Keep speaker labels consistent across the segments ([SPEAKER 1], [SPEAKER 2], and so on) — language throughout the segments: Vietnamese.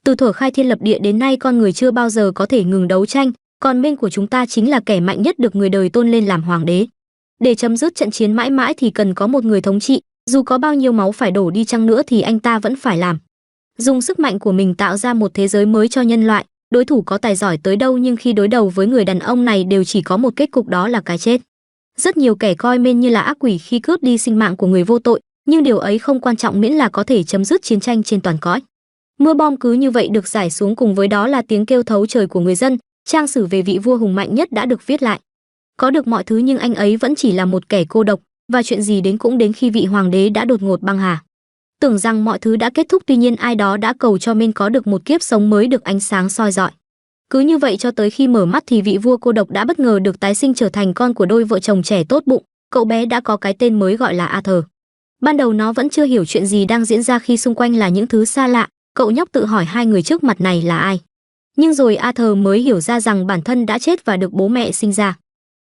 [SPEAKER 1] Từ thuở khai thiên lập địa đến nay con người chưa bao giờ có thể ngừng đấu tranh, còn bên của chúng ta chính là kẻ mạnh nhất được người đời tôn lên làm hoàng đế. Để chấm dứt trận chiến mãi mãi thì cần có một người thống trị, dù có bao nhiêu máu phải đổ đi chăng nữa thì anh ta vẫn phải làm. Dùng sức mạnh của mình tạo ra một thế giới mới cho nhân loại, đối thủ có tài giỏi tới đâu nhưng khi đối đầu với người đàn ông này đều chỉ có một kết cục, đó là cái chết. Rất nhiều kẻ coi men như là ác quỷ khi cướp đi sinh mạng của người vô tội, nhưng điều ấy không quan trọng miễn là có thể chấm dứt chiến tranh trên toàn cõi. Mưa bom cứ như vậy được rải xuống, cùng với đó là tiếng kêu thấu trời của người dân. Trang sử về vị vua hùng mạnh nhất đã được viết lại. Có được mọi thứ nhưng anh ấy vẫn chỉ là một kẻ cô độc, và chuyện gì đến cũng đến khi vị hoàng đế đã đột ngột băng hà. Tưởng rằng mọi thứ đã kết thúc, tuy nhiên ai đó đã cầu cho men có được một kiếp sống mới được ánh sáng soi rọi. Cứ như vậy cho tới khi mở mắt thì vị vua cô độc đã bất ngờ được tái sinh trở thành con của đôi vợ chồng trẻ tốt bụng. Cậu bé đã có cái tên mới gọi là Arthur. Ban đầu nó vẫn chưa hiểu chuyện gì đang diễn ra khi xung quanh là những thứ xa lạ. Cậu nhóc tự hỏi hai người trước mặt này là ai. Nhưng rồi Arthur mới hiểu ra rằng bản thân đã chết và được bố mẹ sinh ra.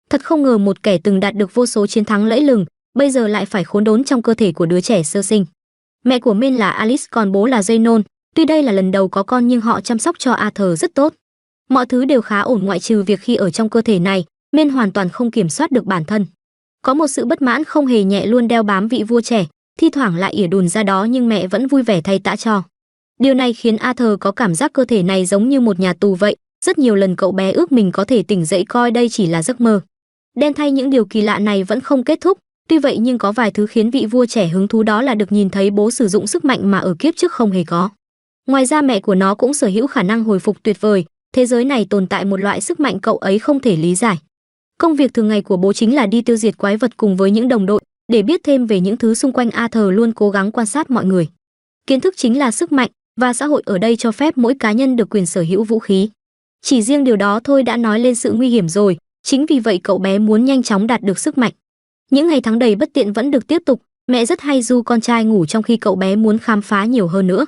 [SPEAKER 1] Thật không ngờ một kẻ từng đạt được vô số chiến thắng lẫy lừng, bây giờ lại phải khốn đốn trong cơ thể của đứa trẻ sơ sinh. Mẹ của Men là Alice, còn bố là Zenon. Tuy đây là lần đầu có con nhưng họ chăm sóc cho Arthur rất tốt. Mọi thứ đều khá ổn ngoại trừ việc khi ở trong cơ thể này, Men hoàn toàn không kiểm soát được bản thân. Có một sự bất mãn không hề nhẹ luôn đeo bám vị vua trẻ, thi thoảng lại ỉa đùn ra đó nhưng mẹ vẫn vui vẻ thay tã cho. Điều này khiến Arthur có cảm giác cơ thể này giống như một nhà tù vậy. Rất nhiều lần cậu bé ước mình có thể tỉnh dậy coi đây chỉ là giấc mơ. Đen thay những điều kỳ lạ này vẫn không kết thúc. Tuy vậy nhưng có vài thứ khiến vị vua trẻ hứng thú, đó là được nhìn thấy bố sử dụng sức mạnh mà ở kiếp trước không hề có. Ngoài ra mẹ của nó cũng sở hữu khả năng hồi phục tuyệt vời. Thế giới này tồn tại một loại sức mạnh cậu ấy không thể lý giải. Công việc thường ngày của bố chính là đi tiêu diệt quái vật cùng với những đồng đội. Để biết thêm về những thứ xung quanh, Arthur luôn cố gắng quan sát mọi người. Kiến thức chính là sức mạnh, và xã hội ở đây cho phép mỗi cá nhân được quyền sở hữu vũ khí. Chỉ riêng điều đó thôi đã nói lên sự nguy hiểm rồi. Chính vì vậy cậu bé muốn nhanh chóng đạt được sức mạnh. Những ngày tháng đầy bất tiện vẫn được tiếp tục. Mẹ rất hay ru con trai ngủ trong khi cậu bé muốn khám phá nhiều hơn nữa.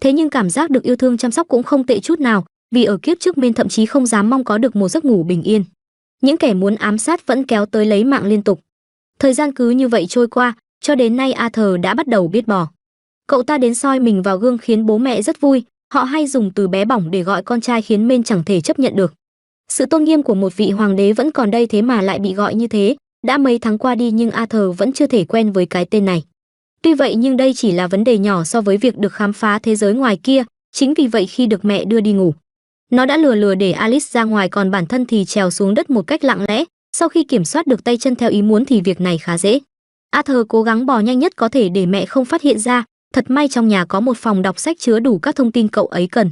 [SPEAKER 1] Thế nhưng cảm giác được yêu thương chăm sóc cũng không tệ chút nào, vì ở kiếp trước Men thậm chí không dám mong có được một giấc ngủ bình yên. Những kẻ muốn ám sát vẫn kéo tới lấy mạng liên tục. Thời gian cứ như vậy trôi qua, cho đến nay Arthur đã bắt đầu biết bò. Cậu ta đến soi mình vào gương khiến bố mẹ rất vui. Họ hay dùng từ bé bỏng để gọi con trai khiến Men chẳng thể chấp nhận được. Sự tôn nghiêm của một vị hoàng đế vẫn còn đây, thế mà lại bị gọi như thế. Đã mấy tháng qua đi nhưng Arthur vẫn chưa thể quen với cái tên này. Tuy vậy nhưng đây chỉ là vấn đề nhỏ so với việc được khám phá thế giới ngoài kia. Chính vì vậy khi được mẹ đưa đi ngủ, nó đã lừa để Alice ra ngoài, còn bản thân thì trèo xuống đất một cách lặng lẽ. Sau khi kiểm soát được tay chân theo ý muốn thì việc này khá dễ. Arthur cố gắng bò nhanh nhất có thể để mẹ không phát hiện ra. Thật may trong nhà có một phòng đọc sách chứa đủ các thông tin cậu ấy cần.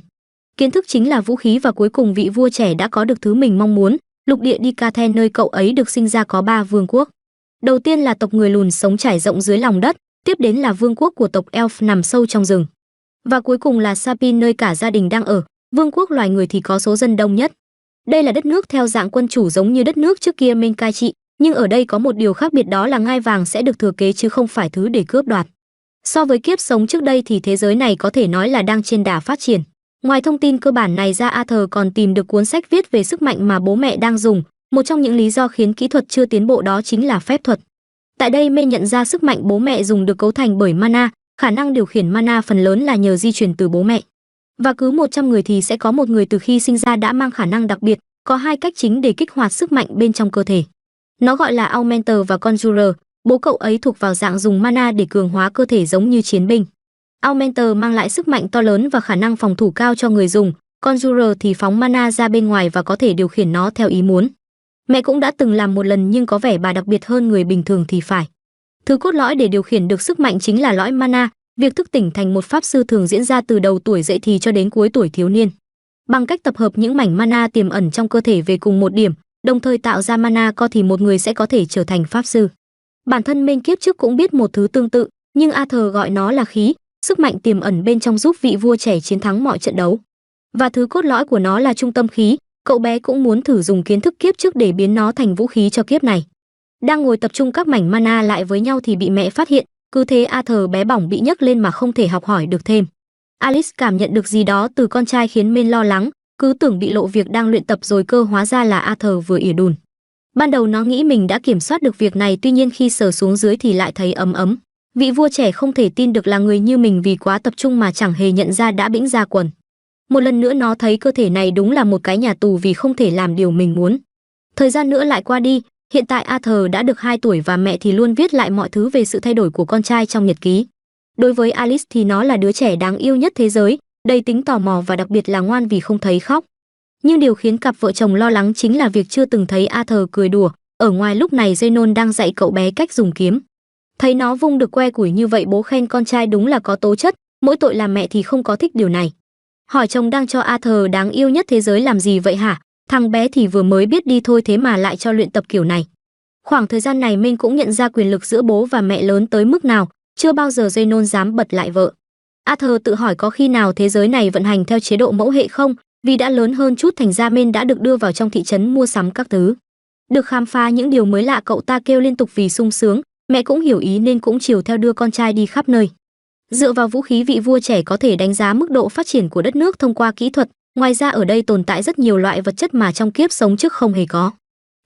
[SPEAKER 1] Kiến thức chính là vũ khí, và cuối cùng vị vua trẻ đã có được thứ mình mong muốn. Lục địa Dicathen nơi cậu ấy được sinh ra có 3 vương quốc. Đầu tiên là tộc người lùn sống trải rộng dưới lòng đất, tiếp đến là vương quốc của tộc Elf nằm sâu trong rừng, và cuối cùng là Sapin nơi cả gia đình đang ở. Vương quốc loài người thì có số dân đông nhất. Đây là đất nước theo dạng quân chủ giống như đất nước trước kia Men cai trị, nhưng ở đây có một điều khác biệt, đó là ngai vàng sẽ được thừa kế chứ không phải thứ để cướp đoạt. So với kiếp sống trước đây thì thế giới này có thể nói là đang trên đà phát triển. Ngoài thông tin cơ bản này ra, Arthur còn tìm được cuốn sách viết về sức mạnh mà bố mẹ đang dùng. Một trong những lý do khiến kỹ thuật chưa tiến bộ đó chính là phép thuật. Tại đây Men nhận ra sức mạnh bố mẹ dùng được cấu thành bởi mana, khả năng điều khiển mana phần lớn là nhờ di truyền từ bố mẹ. Và cứ 100 người thì sẽ có một người từ khi sinh ra đã mang khả năng đặc biệt. Có 2 cách chính để kích hoạt sức mạnh bên trong cơ thể. Nó gọi là Augmenter và Conjurer. Bố cậu ấy thuộc vào dạng dùng mana để cường hóa cơ thể giống như chiến binh. Augmenter mang lại sức mạnh to lớn và khả năng phòng thủ cao cho người dùng. Conjurer thì phóng mana ra bên ngoài và có thể điều khiển nó theo ý muốn. Mẹ cũng đã từng làm một lần nhưng có vẻ bà đặc biệt hơn người bình thường thì phải. Thứ cốt lõi để điều khiển được sức mạnh chính là lõi mana. Việc thức tỉnh thành một pháp sư thường diễn ra từ đầu tuổi dậy thì cho đến cuối tuổi thiếu niên. Bằng cách tập hợp những mảnh mana tiềm ẩn trong cơ thể về cùng một điểm, đồng thời tạo ra mana co thì một người sẽ có thể trở thành pháp sư. Bản thân Men kiếp trước cũng biết một thứ tương tự, nhưng Arthur gọi nó là khí, sức mạnh tiềm ẩn bên trong giúp vị vua trẻ chiến thắng mọi trận đấu. Và thứ cốt lõi của nó là trung tâm khí. Cậu bé cũng muốn thử dùng kiến thức kiếp trước để biến nó thành vũ khí cho kiếp này. Đang ngồi tập trung các mảnh mana lại với nhau thì bị mẹ phát hiện. Cứ thế Arthur bé bỏng bị nhấc lên mà không thể học hỏi được thêm. Alice cảm nhận được gì đó từ con trai khiến Men lo lắng, cứ tưởng bị lộ việc đang luyện tập rồi cơ, hóa ra là Arthur vừa ỉa đùn. Ban đầu nó nghĩ mình đã kiểm soát được việc này, tuy nhiên khi sờ xuống dưới thì lại thấy ấm ấm. Vị vua trẻ không thể tin được là người như mình vì quá tập trung mà chẳng hề nhận ra đã bĩnh ra quần. Một lần nữa nó thấy cơ thể này đúng là một cái nhà tù vì không thể làm điều mình muốn. Thời gian nữa lại qua đi, hiện tại Arthur đã được 2 tuổi và mẹ thì luôn viết lại mọi thứ về sự thay đổi của con trai trong nhật ký. Đối với Alice thì nó là đứa trẻ đáng yêu nhất thế giới, đầy tính tò mò và đặc biệt là ngoan vì không thấy khóc. Nhưng điều khiến cặp vợ chồng lo lắng chính là việc chưa từng thấy Arthur cười đùa. Ở ngoài lúc này Zenon đang dạy cậu bé cách dùng kiếm. Thấy nó vung được que củi như vậy, bố khen con trai đúng là có tố chất, mỗi tội là mẹ thì không có thích điều này. Hỏi chồng đang cho Arthur đáng yêu nhất thế giới làm gì vậy hả? Thằng bé thì vừa mới biết đi thôi thế mà lại cho luyện tập kiểu này. Khoảng thời gian này Minh cũng nhận ra quyền lực giữa bố và mẹ lớn tới mức nào, chưa bao giờ Zenon dám bật lại vợ. Arthur tự hỏi có khi nào thế giới này vận hành theo chế độ mẫu hệ không, vì đã lớn hơn chút thành ra Minh đã được đưa vào trong thị trấn mua sắm các thứ. Được khám phá những điều mới lạ cậu ta kêu liên tục vì sung sướng, mẹ cũng hiểu ý nên cũng chiều theo đưa con trai đi khắp nơi. Dựa vào vũ khí vị vua trẻ có thể đánh giá mức độ phát triển của đất nước thông qua kỹ thuật, ngoài ra ở đây tồn tại rất nhiều loại vật chất mà trong kiếp sống trước không hề có.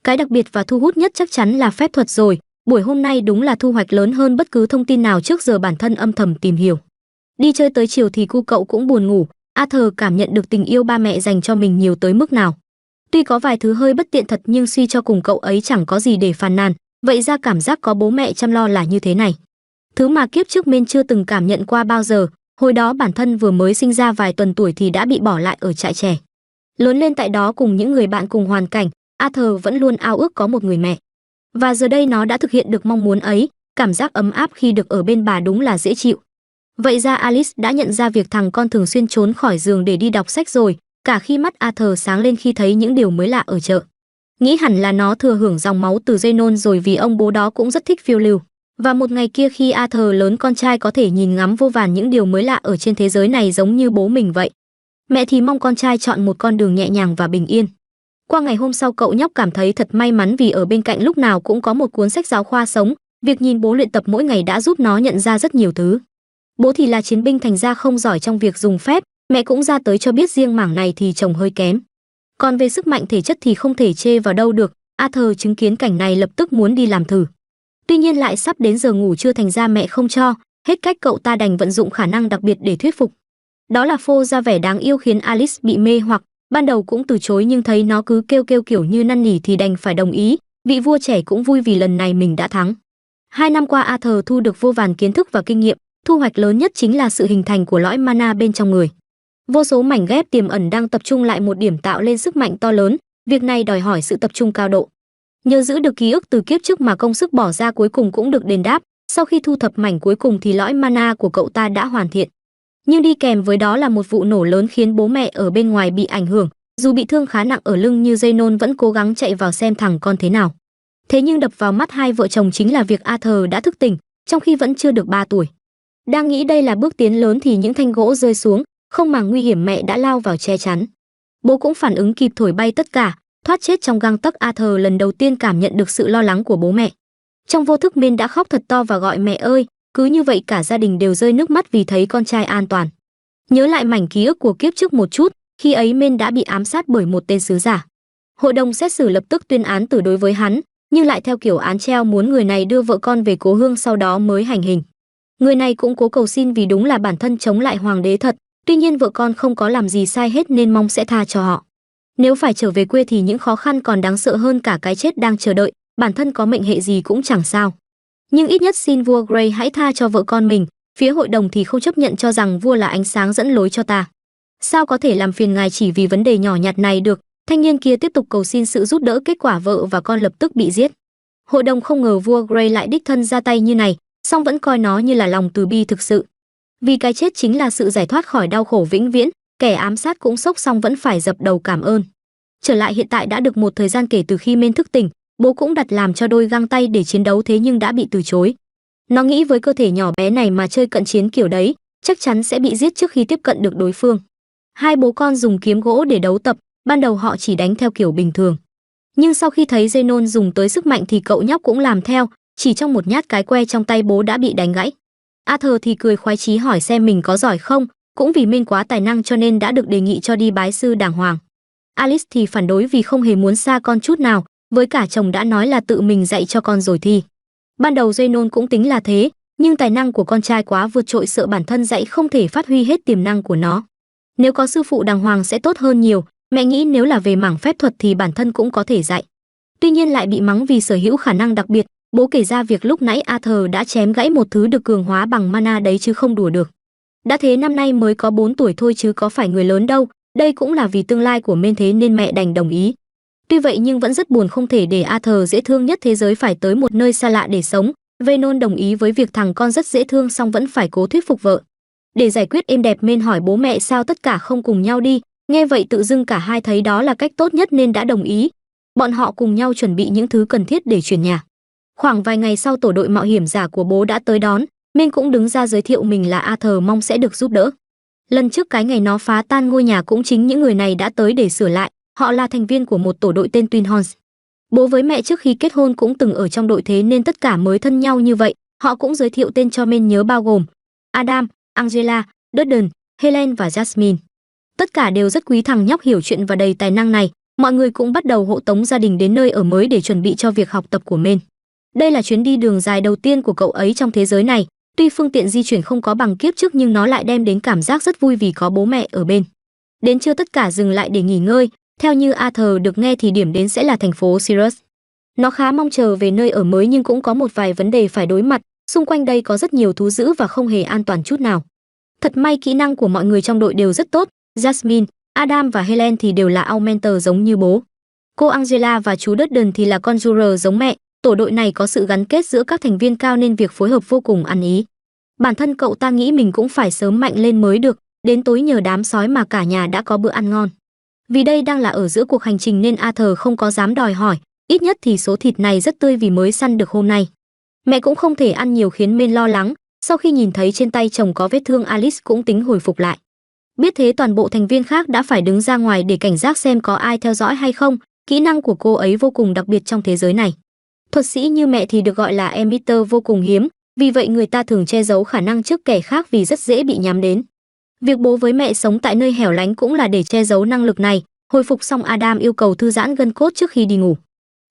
[SPEAKER 1] Cái đặc biệt và thu hút nhất chắc chắn là phép thuật rồi, buổi hôm nay đúng là thu hoạch lớn hơn bất cứ thông tin nào trước giờ bản thân âm thầm tìm hiểu. Đi chơi tới chiều thì cu cậu cũng buồn ngủ, Arthur cảm nhận được tình yêu ba mẹ dành cho mình nhiều tới mức nào. Tuy có vài thứ hơi bất tiện thật nhưng suy cho cùng cậu ấy chẳng có gì để phàn nàn, vậy ra cảm giác có bố mẹ chăm lo là như thế này. Thứ mà kiếp trước Min chưa từng cảm nhận qua bao giờ, hồi đó bản thân vừa mới sinh ra vài tuần tuổi thì đã bị bỏ lại ở trại trẻ. Lớn lên tại đó cùng những người bạn cùng hoàn cảnh, Arthur vẫn luôn ao ước có một người mẹ. Và giờ đây nó đã thực hiện được mong muốn ấy, cảm giác ấm áp khi được ở bên bà đúng là dễ chịu. Vậy ra Alice đã nhận ra việc thằng con thường xuyên trốn khỏi giường để đi đọc sách rồi, cả khi mắt Arthur sáng lên khi thấy những điều mới lạ ở chợ. Nghĩ hẳn là nó thừa hưởng dòng máu từ Zenon rồi vì ông bố đó cũng rất thích phiêu lưu. Và một ngày kia khi Arthur lớn con trai có thể nhìn ngắm vô vàn những điều mới lạ ở trên thế giới này giống như bố mình vậy. Mẹ thì mong con trai chọn một con đường nhẹ nhàng và bình yên. Qua ngày hôm sau cậu nhóc cảm thấy thật may mắn vì ở bên cạnh lúc nào cũng có một cuốn sách giáo khoa sống, việc nhìn bố luyện tập mỗi ngày đã giúp nó nhận ra rất nhiều thứ. Bố thì là chiến binh thành ra không giỏi trong việc dùng phép, mẹ cũng ra tới cho biết riêng mảng này thì chồng hơi kém. Còn về sức mạnh thể chất thì không thể chê vào đâu được, Arthur chứng kiến cảnh này lập tức muốn đi làm thử. Tuy nhiên lại sắp đến giờ ngủ trưa thành ra mẹ không cho, hết cách cậu ta đành vận dụng khả năng đặc biệt để thuyết phục. Đó là phô ra vẻ đáng yêu khiến Alice bị mê hoặc, ban đầu cũng từ chối nhưng thấy nó cứ kêu kiểu như năn nỉ thì đành phải đồng ý, vị vua trẻ cũng vui vì lần này mình đã thắng. 2 năm qua Arthur thu được vô vàn kiến thức và kinh nghiệm, thu hoạch lớn nhất chính là sự hình thành của lõi mana bên trong người. Vô số mảnh ghép tiềm ẩn đang tập trung lại một điểm tạo lên sức mạnh to lớn, việc này đòi hỏi sự tập trung cao độ. Nhờ giữ được ký ức từ kiếp trước mà công sức bỏ ra cuối cùng cũng được đền đáp, sau khi thu thập mảnh cuối cùng thì lõi mana của cậu ta đã hoàn thiện. Nhưng đi kèm với đó là một vụ nổ lớn khiến bố mẹ ở bên ngoài bị ảnh hưởng, dù bị thương khá nặng ở lưng như Zenon vẫn cố gắng chạy vào xem thằng con thế nào. Thế nhưng đập vào mắt hai vợ chồng chính là việc Arthur đã thức tỉnh, trong khi vẫn chưa được 3 tuổi. Đang nghĩ đây là bước tiến lớn thì những thanh gỗ rơi xuống, không màng nguy hiểm mẹ đã lao vào che chắn. Bố cũng phản ứng kịp thổi bay tất cả, thoát chết trong gang tấc. Arthur lần đầu tiên cảm nhận được sự lo lắng của bố mẹ. Trong vô thức Min đã khóc thật to và gọi mẹ ơi, cứ như vậy cả gia đình đều rơi nước mắt vì thấy con trai an toàn. Nhớ lại mảnh ký ức của kiếp trước một chút, khi ấy Min đã bị ám sát bởi một tên sứ giả. Hội đồng xét xử lập tức tuyên án tử đối với hắn, nhưng lại theo kiểu án treo, muốn người này đưa vợ con về cố hương sau đó mới hành hình. Người này cũng cố cầu xin vì đúng là bản thân chống lại hoàng đế thật, tuy nhiên vợ con không có làm gì sai hết nên mong sẽ tha cho họ. Nếu phải trở về quê thì những khó khăn còn đáng sợ hơn cả cái chết đang chờ đợi, bản thân có mệnh hệ gì cũng chẳng sao. Nhưng ít nhất xin vua Grey hãy tha cho vợ con mình, phía hội đồng thì không chấp nhận cho rằng vua là ánh sáng dẫn lối cho ta. Sao có thể làm phiền ngài chỉ vì vấn đề nhỏ nhặt này được, thanh niên kia tiếp tục cầu xin sự giúp đỡ, kết quả vợ và con lập tức bị giết. Hội đồng không ngờ vua Grey lại đích thân ra tay như này, song vẫn coi nó như là lòng từ bi thực sự. Vì cái chết chính là sự giải thoát khỏi đau khổ vĩnh viễn, kẻ ám sát cũng sốc xong vẫn phải dập đầu cảm ơn. Trở lại hiện tại đã được một thời gian kể từ khi Min thức tỉnh, bố cũng đặt làm cho đôi găng tay để chiến đấu thế nhưng đã bị từ chối. Nó nghĩ với cơ thể nhỏ bé này mà chơi cận chiến kiểu đấy, chắc chắn sẽ bị giết trước khi tiếp cận được đối phương. Hai bố con dùng kiếm gỗ để đấu tập, ban đầu họ chỉ đánh theo kiểu bình thường. Nhưng sau khi thấy Zenon dùng tới sức mạnh thì cậu nhóc cũng làm theo, chỉ trong một nhát cái que trong tay bố đã bị đánh gãy. Arthur thì cười khoái chí hỏi xem mình có giỏi không, cũng vì Min quá tài năng cho nên đã được đề nghị cho đi bái sư đàng hoàng. Alice thì phản đối vì không hề muốn xa con chút nào, với cả chồng đã nói là tự mình dạy cho con rồi thì. Ban đầu Zenon cũng tính là thế, nhưng tài năng của con trai quá vượt trội sợ bản thân dạy không thể phát huy hết tiềm năng của nó. Nếu có sư phụ đàng hoàng sẽ tốt hơn nhiều, mẹ nghĩ nếu là về mảng phép thuật thì bản thân cũng có thể dạy. Tuy nhiên lại bị mắng vì sở hữu khả năng đặc biệt, bố kể ra việc lúc nãy Arthur đã chém gãy một thứ được cường hóa bằng mana đấy chứ không đùa được. Đã thế năm nay mới có 4 tuổi thôi chứ có phải người lớn đâu, đây cũng là vì tương lai của Mên thế nên mẹ đành đồng ý. Tuy vậy nhưng vẫn rất buồn không thể để Arthur dễ thương nhất thế giới phải tới một nơi xa lạ để sống. Venon đồng ý với việc thằng con rất dễ thương song vẫn phải cố thuyết phục vợ. Để giải quyết êm đẹp Mên hỏi bố mẹ sao tất cả không cùng nhau đi, nghe vậy tự dưng cả hai thấy đó là cách tốt nhất nên đã đồng ý. Bọn họ cùng nhau chuẩn bị những thứ cần thiết để chuyển nhà. Khoảng vài ngày sau tổ đội mạo hiểm giả của bố đã tới đón, Mên cũng đứng ra giới thiệu mình là Arthur mong sẽ được giúp đỡ. Lần trước cái ngày nó phá tan ngôi nhà cũng chính những người này đã tới để sửa lại, họ là thành viên của một tổ đội tên Twin Horns. Bố với mẹ trước khi kết hôn cũng từng ở trong đội thế nên tất cả mới thân nhau như vậy, họ cũng giới thiệu tên cho Mên nhớ bao gồm Adam, Angela, Dudden, Helen và Jasmine. Tất cả đều rất quý thằng nhóc hiểu chuyện và đầy tài năng này, mọi người cũng bắt đầu hộ tống gia đình đến nơi ở mới để chuẩn bị cho việc học tập của Mên. Đây là chuyến đi đường dài đầu tiên của cậu ấy trong thế giới này, tuy phương tiện di chuyển không có bằng kiếp trước nhưng nó lại đem đến cảm giác rất vui vì có bố mẹ ở bên. Đến trưa tất cả dừng lại để nghỉ ngơi, theo như Arthur được nghe thì điểm đến sẽ là thành phố Sirius. Nó khá mong chờ về nơi ở mới nhưng cũng có một vài vấn đề phải đối mặt, xung quanh đây có rất nhiều thú dữ và không hề an toàn chút nào. Thật may kỹ năng của mọi người trong đội đều rất tốt, Jasmine, Adam và Helen thì đều là Augmenter giống như bố. Cô Angela và chú Dudden thì là Conjurer giống mẹ, tổ đội này có sự gắn kết giữa các thành viên cao nên việc phối hợp vô cùng ăn ý. Bản thân cậu ta nghĩ mình cũng phải sớm mạnh lên mới được, đến tối nhờ đám sói mà cả nhà đã có bữa ăn ngon. Vì đây đang là ở giữa cuộc hành trình nên Arthur không có dám đòi hỏi, ít nhất thì số thịt này rất tươi vì mới săn được hôm nay. Mẹ cũng không thể ăn nhiều khiến Mên lo lắng, sau khi nhìn thấy trên tay chồng có vết thương Alice cũng tính hồi phục lại. Biết thế toàn bộ thành viên khác đã phải đứng ra ngoài để cảnh giác xem có ai theo dõi hay không, kỹ năng của cô ấy vô cùng đặc biệt trong thế giới này. Thuật sĩ như mẹ thì được gọi là emitter vô cùng hiếm, vì vậy người ta thường che giấu khả năng trước kẻ khác vì rất dễ bị nhắm đến. Việc bố với mẹ sống tại nơi hẻo lánh cũng là để che giấu năng lực này. Hồi phục xong Adam yêu cầu thư giãn gân cốt trước khi đi ngủ.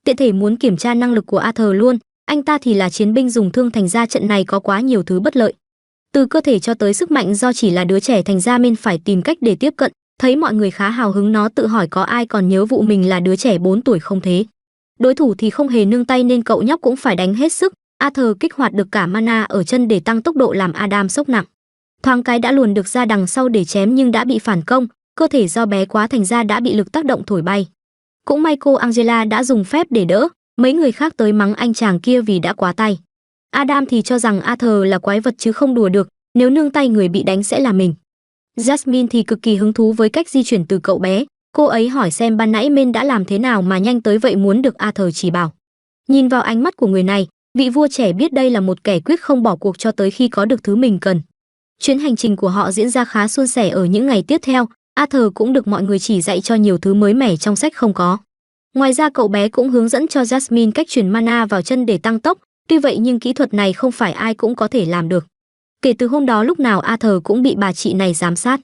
[SPEAKER 1] Tiện thể muốn kiểm tra năng lực của Arthur luôn, anh ta thì là chiến binh dùng thương thành ra trận này có quá nhiều thứ bất lợi. Từ cơ thể cho tới sức mạnh do chỉ là đứa trẻ thành ra nên phải tìm cách để tiếp cận, thấy mọi người khá hào hứng nó tự hỏi có ai còn nhớ vụ mình là đứa trẻ 4 tuổi không thế. Đối thủ thì không hề nương tay nên cậu nhóc cũng phải đánh hết sức, Arthur kích hoạt được cả mana ở chân để tăng tốc độ làm Adam sốc nặng. Thoáng cái đã luồn được ra đằng sau để chém nhưng đã bị phản công, cơ thể do bé quá thành ra đã bị lực tác động thổi bay. Cũng may cô Angela đã dùng phép để đỡ, mấy người khác tới mắng anh chàng kia vì đã quá tay. Adam thì cho rằng Arthur là quái vật chứ không đùa được, nếu nương tay người bị đánh sẽ là mình. Jasmine thì cực kỳ hứng thú với cách di chuyển từ cậu bé, cô ấy hỏi xem ban nãy Mên đã làm thế nào mà nhanh tới vậy muốn được Arthur chỉ bảo. Nhìn vào ánh mắt của người này, vị vua trẻ biết đây là một kẻ quyết không bỏ cuộc cho tới khi có được thứ mình cần. Chuyến hành trình của họ diễn ra khá suôn sẻ ở những ngày tiếp theo, Arthur cũng được mọi người chỉ dạy cho nhiều thứ mới mẻ trong sách không có. Ngoài ra cậu bé cũng hướng dẫn cho Jasmine cách truyền mana vào chân để tăng tốc, tuy vậy nhưng kỹ thuật này không phải ai cũng có thể làm được. Kể từ hôm đó lúc nào Arthur cũng bị bà chị này giám sát.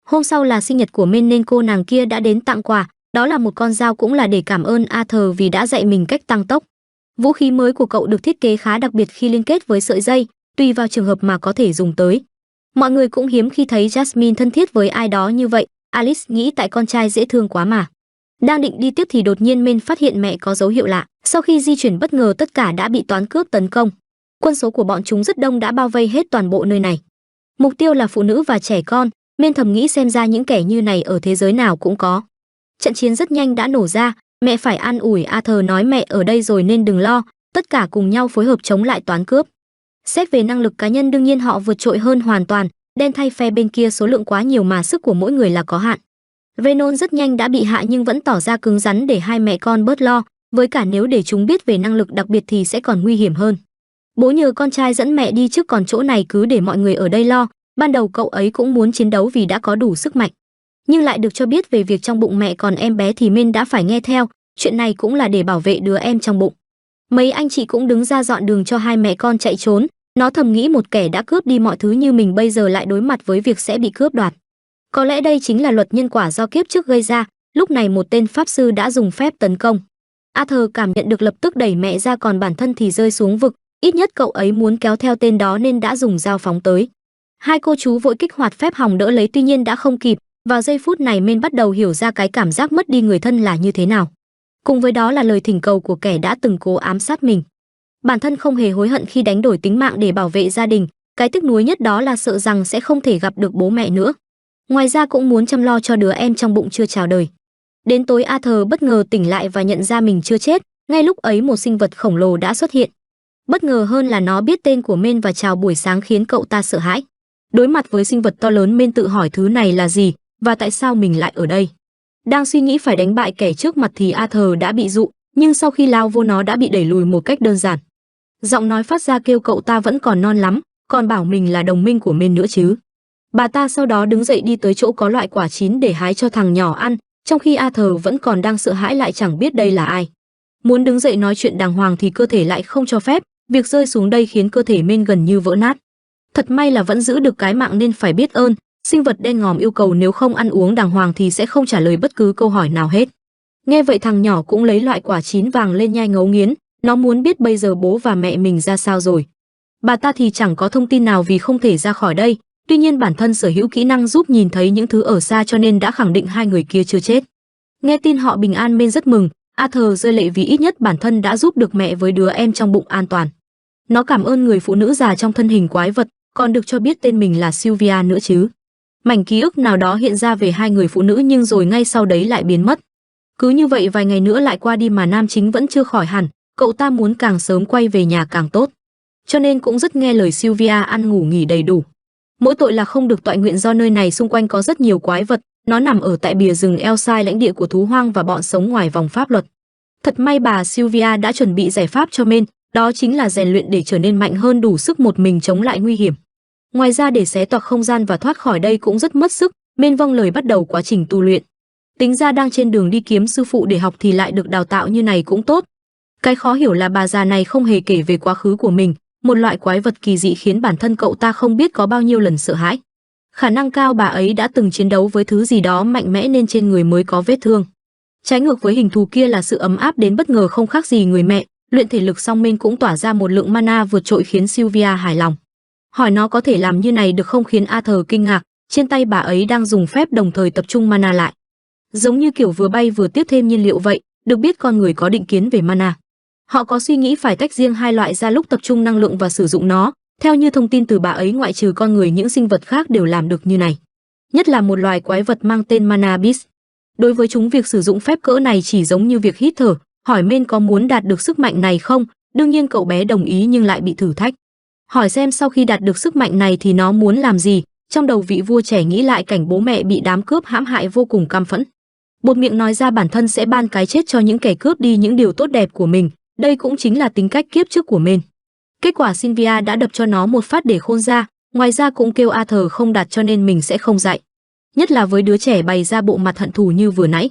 [SPEAKER 1] Hôm sau là sinh nhật của Mên nên cô nàng kia đã đến tặng quà, đó là một con dao cũng là để cảm ơn Arthur vì đã dạy mình cách tăng tốc. Vũ khí mới của cậu được thiết kế khá đặc biệt khi liên kết với sợi dây, tùy vào trường hợp mà có thể dùng tới. Mọi người cũng hiếm khi thấy Jasmine thân thiết với ai đó như vậy, Alice nghĩ tại con trai dễ thương quá mà. Đang định đi tiếp thì đột nhiên Mên phát hiện mẹ có dấu hiệu lạ, sau khi di chuyển bất ngờ tất cả đã bị toán cướp tấn công. Quân số của bọn chúng rất đông đã bao vây hết toàn bộ nơi này. Mục tiêu là phụ nữ và trẻ con, Mên thầm nghĩ xem ra những kẻ như này ở thế giới nào cũng có. Trận chiến rất nhanh đã nổ ra, mẹ phải an ủi Arthur nói mẹ ở đây rồi nên đừng lo, tất cả cùng nhau phối hợp chống lại toán cướp. Xét về năng lực cá nhân đương nhiên họ vượt trội hơn hoàn toàn, đen thay phe bên kia số lượng quá nhiều mà sức của mỗi người là có hạn. Venom rất nhanh đã bị hạ nhưng vẫn tỏ ra cứng rắn để hai mẹ con bớt lo, với cả nếu để chúng biết về năng lực đặc biệt thì sẽ còn nguy hiểm hơn. Bố nhờ con trai dẫn mẹ đi trước còn chỗ này cứ để mọi người ở đây lo, ban đầu cậu ấy cũng muốn chiến đấu vì đã có đủ sức mạnh. Nhưng lại được cho biết về việc trong bụng mẹ còn em bé thì Mên đã phải nghe theo, chuyện này cũng là để bảo vệ đứa em trong bụng. Mấy anh chị cũng đứng ra dọn đường cho hai mẹ con chạy trốn, nó thầm nghĩ một kẻ đã cướp đi mọi thứ như mình bây giờ lại đối mặt với việc sẽ bị cướp đoạt. Có lẽ đây chính là luật nhân quả do kiếp trước gây ra, lúc này một tên pháp sư đã dùng phép tấn công. Arthur cảm nhận được lập tức đẩy mẹ ra còn bản thân thì rơi xuống vực, ít nhất cậu ấy muốn kéo theo tên đó nên đã dùng dao phóng tới. Hai cô chú vội kích hoạt phép hòng đỡ lấy tuy nhiên đã không kịp, Vào giây phút này Men bắt đầu hiểu ra cái cảm giác mất đi người thân là như thế nào. Cùng với đó là lời thỉnh cầu của kẻ đã từng cố ám sát mình. Bản thân không hề hối hận khi đánh đổi tính mạng để bảo vệ gia đình, cái tiếc nuối nhất đó là sợ rằng sẽ không thể gặp được bố mẹ nữa. Ngoài ra cũng muốn chăm lo cho đứa em trong bụng chưa chào đời. Đến tối Arthur bất ngờ tỉnh lại và nhận ra mình chưa chết, ngay lúc ấy một sinh vật khổng lồ đã xuất hiện. Bất ngờ hơn là nó biết tên của Men và chào buổi sáng khiến cậu ta sợ hãi. Đối mặt với sinh vật to lớn, Men tự hỏi thứ này là gì và tại sao mình lại ở đây. Đang suy nghĩ phải đánh bại kẻ trước mặt thì Arthur đã bị dụ, nhưng sau khi lao vô nó đã bị đẩy lùi một cách đơn giản. Giọng nói phát ra kêu cậu ta vẫn còn non lắm, còn bảo mình là đồng minh của Men nữa chứ. Bà ta sau đó đứng dậy đi tới chỗ có loại quả chín để hái cho thằng nhỏ ăn, trong khi Arthur vẫn còn đang sợ hãi lại chẳng biết đây là ai. Muốn đứng dậy nói chuyện đàng hoàng thì cơ thể lại không cho phép, việc rơi xuống đây khiến cơ thể Men gần như vỡ nát. Thật may là vẫn giữ được cái mạng nên phải biết ơn. Sinh vật đen ngòm yêu cầu nếu không ăn uống đàng hoàng thì sẽ không trả lời bất cứ câu hỏi nào hết. Nghe vậy thằng nhỏ cũng lấy loại quả chín vàng lên nhai ngấu nghiến, nó muốn biết bây giờ bố và mẹ mình ra sao rồi. Bà ta thì chẳng có thông tin nào vì không thể ra khỏi đây, tuy nhiên bản thân sở hữu kỹ năng giúp nhìn thấy những thứ ở xa cho nên đã khẳng định hai người kia chưa chết. Nghe tin họ bình an Men rất mừng, Arthur rơi lệ vì ít nhất bản thân đã giúp được mẹ với đứa em trong bụng an toàn. Nó cảm ơn người phụ nữ già trong thân hình quái vật, còn được cho biết tên mình là Sylvia nữa chứ. Mảnh ký ức nào đó hiện ra về hai người phụ nữ nhưng rồi ngay sau đấy lại biến mất. Cứ như vậy vài ngày nữa lại qua đi mà nam chính vẫn chưa khỏi hẳn, cậu ta muốn càng sớm quay về nhà càng tốt. Cho nên cũng rất nghe lời Sylvia ăn ngủ nghỉ đầy đủ. Mỗi tội là không được tọa nguyện do nơi này xung quanh có rất nhiều quái vật, nó nằm ở tại bìa rừng Elside, lãnh địa của thú hoang và bọn sống ngoài vòng pháp luật. Thật may bà Sylvia đã chuẩn bị giải pháp cho Men, đó chính là rèn luyện để trở nên mạnh hơn đủ sức một mình chống lại nguy hiểm. Ngoài ra để xé toạc không gian và thoát khỏi đây cũng rất mất sức, Men vâng lời bắt đầu quá trình tu luyện. Tính ra đang trên đường đi kiếm sư phụ để học thì lại được đào tạo như này cũng tốt. Cái khó hiểu là bà già này không hề kể về quá khứ của mình, một loại quái vật kỳ dị khiến bản thân cậu ta không biết có bao nhiêu lần sợ hãi. Khả năng cao bà ấy đã từng chiến đấu với thứ gì đó mạnh mẽ nên trên người mới có vết thương. Trái ngược với hình thù kia là sự ấm áp đến bất ngờ không khác gì người mẹ, luyện thể lực xong Men cũng tỏa ra một lượng mana vượt trội khiến Sylvia hài lòng. Hỏi nó có thể làm như này được không khiến Arthur kinh ngạc, trên tay bà ấy đang dùng phép đồng thời tập trung mana lại. Giống như kiểu vừa bay vừa tiếp thêm nhiên liệu vậy, được biết con người có định kiến về mana. Họ có suy nghĩ phải tách riêng hai loại ra lúc tập trung năng lượng và sử dụng nó, theo như thông tin từ bà ấy ngoại trừ con người những sinh vật khác đều làm được như này. Nhất là một loài quái vật mang tên Mana Beast. Đối với chúng việc sử dụng phép cỡ này chỉ giống như việc hít thở, hỏi Men có muốn đạt được sức mạnh này không, đương nhiên cậu bé đồng ý nhưng lại bị thử thách. Hỏi xem sau khi đạt được sức mạnh này thì nó muốn làm gì, trong đầu vị vua trẻ nghĩ lại cảnh bố mẹ bị đám cướp hãm hại vô cùng căm phẫn. Buột miệng nói ra bản thân sẽ ban cái chết cho những kẻ cướp đi những điều tốt đẹp của mình, đây cũng chính là tính cách kiếp trước của Men. Kết quả Sylvia đã đập cho nó một phát để khôn ra, ngoài ra cũng kêu Arthur không đạt cho nên mình sẽ không dạy. Nhất là với đứa trẻ bày ra bộ mặt hận thù như vừa nãy.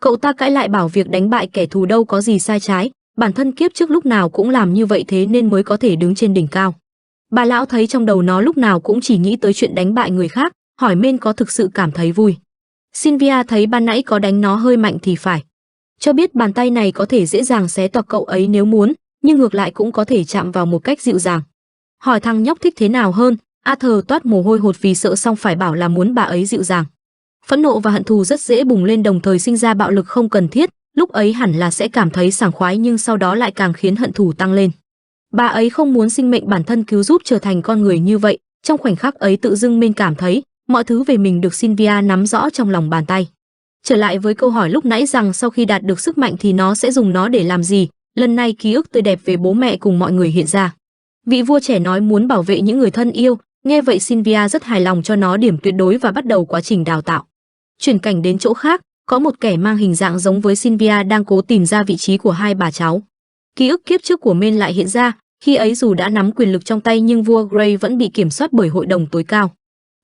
[SPEAKER 1] Cậu ta cãi lại bảo việc đánh bại kẻ thù đâu có gì sai trái, bản thân kiếp trước lúc nào cũng làm như vậy thế nên mới có thể đứng trên đỉnh cao. Bà lão thấy trong đầu nó lúc nào cũng chỉ nghĩ tới chuyện đánh bại người khác, hỏi Men có thực sự cảm thấy vui. Sylvia thấy ban nãy có đánh nó hơi mạnh thì phải. Cho biết bàn tay này có thể dễ dàng xé toạc cậu ấy nếu muốn, nhưng ngược lại cũng có thể chạm vào một cách dịu dàng. Hỏi thằng nhóc thích thế nào hơn, Arthur toát mồ hôi hột vì sợ xong phải bảo là muốn bà ấy dịu dàng. Phẫn nộ và hận thù rất dễ bùng lên đồng thời sinh ra bạo lực không cần thiết, lúc ấy hẳn là sẽ cảm thấy sảng khoái nhưng sau đó lại càng khiến hận thù tăng lên. Bà ấy không muốn sinh mệnh bản thân cứu giúp trở thành con người như vậy, trong khoảnh khắc ấy tự dưng Men cảm thấy mọi thứ về mình được Sylvia nắm rõ trong lòng bàn tay. Trở lại với câu hỏi lúc nãy rằng sau khi đạt được sức mạnh thì nó sẽ dùng nó để làm gì, lần này ký ức tươi đẹp về bố mẹ cùng mọi người hiện ra. Vị vua trẻ nói muốn bảo vệ những người thân yêu, nghe vậy Sylvia rất hài lòng cho nó điểm tuyệt đối và bắt đầu quá trình đào tạo. Chuyển cảnh đến chỗ khác, có một kẻ mang hình dạng giống với Sylvia đang cố tìm ra vị trí của hai bà cháu. Ký ức kiếp trước của Men lại hiện ra, khi ấy dù đã nắm quyền lực trong tay nhưng vua Grey vẫn bị kiểm soát bởi hội đồng tối cao.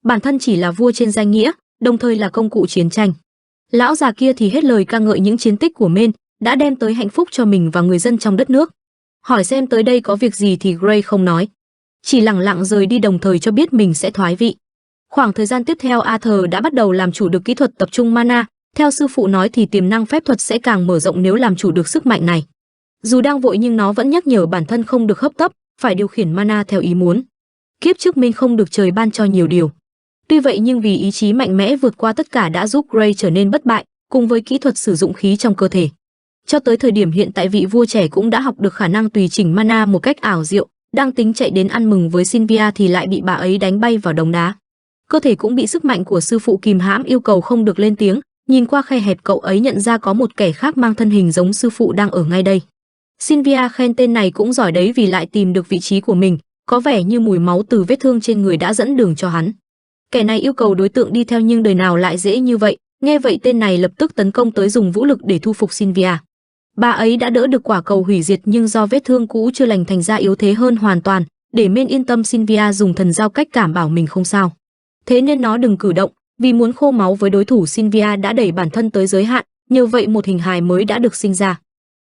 [SPEAKER 1] Bản thân chỉ là vua trên danh nghĩa, đồng thời là công cụ chiến tranh. Lão già kia thì hết lời ca ngợi những chiến tích của Men, đã đem tới hạnh phúc cho mình và người dân trong đất nước. Hỏi xem tới đây có việc gì thì Grey không nói, chỉ lẳng lặng rời đi đồng thời cho biết mình sẽ thoái vị. Khoảng thời gian tiếp theo Arthur đã bắt đầu làm chủ được kỹ thuật tập trung mana, theo sư phụ nói thì tiềm năng phép thuật sẽ càng mở rộng nếu làm chủ được sức mạnh này. Dù đang vội nhưng nó vẫn nhắc nhở bản thân không được hấp tấp, phải điều khiển mana theo ý muốn. Kiếp trước Men không được trời ban cho nhiều điều. Tuy vậy nhưng vì ý chí mạnh mẽ vượt qua tất cả đã giúp Gray trở nên bất bại, cùng với kỹ thuật sử dụng khí trong cơ thể. Cho tới thời điểm hiện tại vị vua trẻ cũng đã học được khả năng tùy chỉnh mana một cách ảo diệu, đang tính chạy đến ăn mừng với Sylvia thì lại bị bà ấy đánh bay vào đống đá. Cơ thể cũng bị sức mạnh của sư phụ kìm hãm, yêu cầu không được lên tiếng. Nhìn qua khe hẹp cậu ấy nhận ra có một kẻ khác mang thân hình giống sư phụ đang ở ngay đây. Sylvia khen tên này cũng giỏi đấy vì lại tìm được vị trí của mình, có vẻ như mùi máu từ vết thương trên người đã dẫn đường cho hắn. Kẻ này yêu cầu đối tượng đi theo nhưng đời nào lại dễ như vậy. Nghe vậy tên này lập tức tấn công tới dùng vũ lực để thu phục Sylvia. Bà ấy đã đỡ được quả cầu hủy diệt nhưng do vết thương cũ chưa lành thành ra yếu thế hơn hoàn toàn. Để Men yên tâm, Sylvia dùng thần giao cách cảm bảo mình không sao. Thế nên nó đừng cử động, vì muốn khô máu với đối thủ Sylvia đã đẩy bản thân tới giới hạn, nhờ vậy một hình hài mới đã được sinh ra.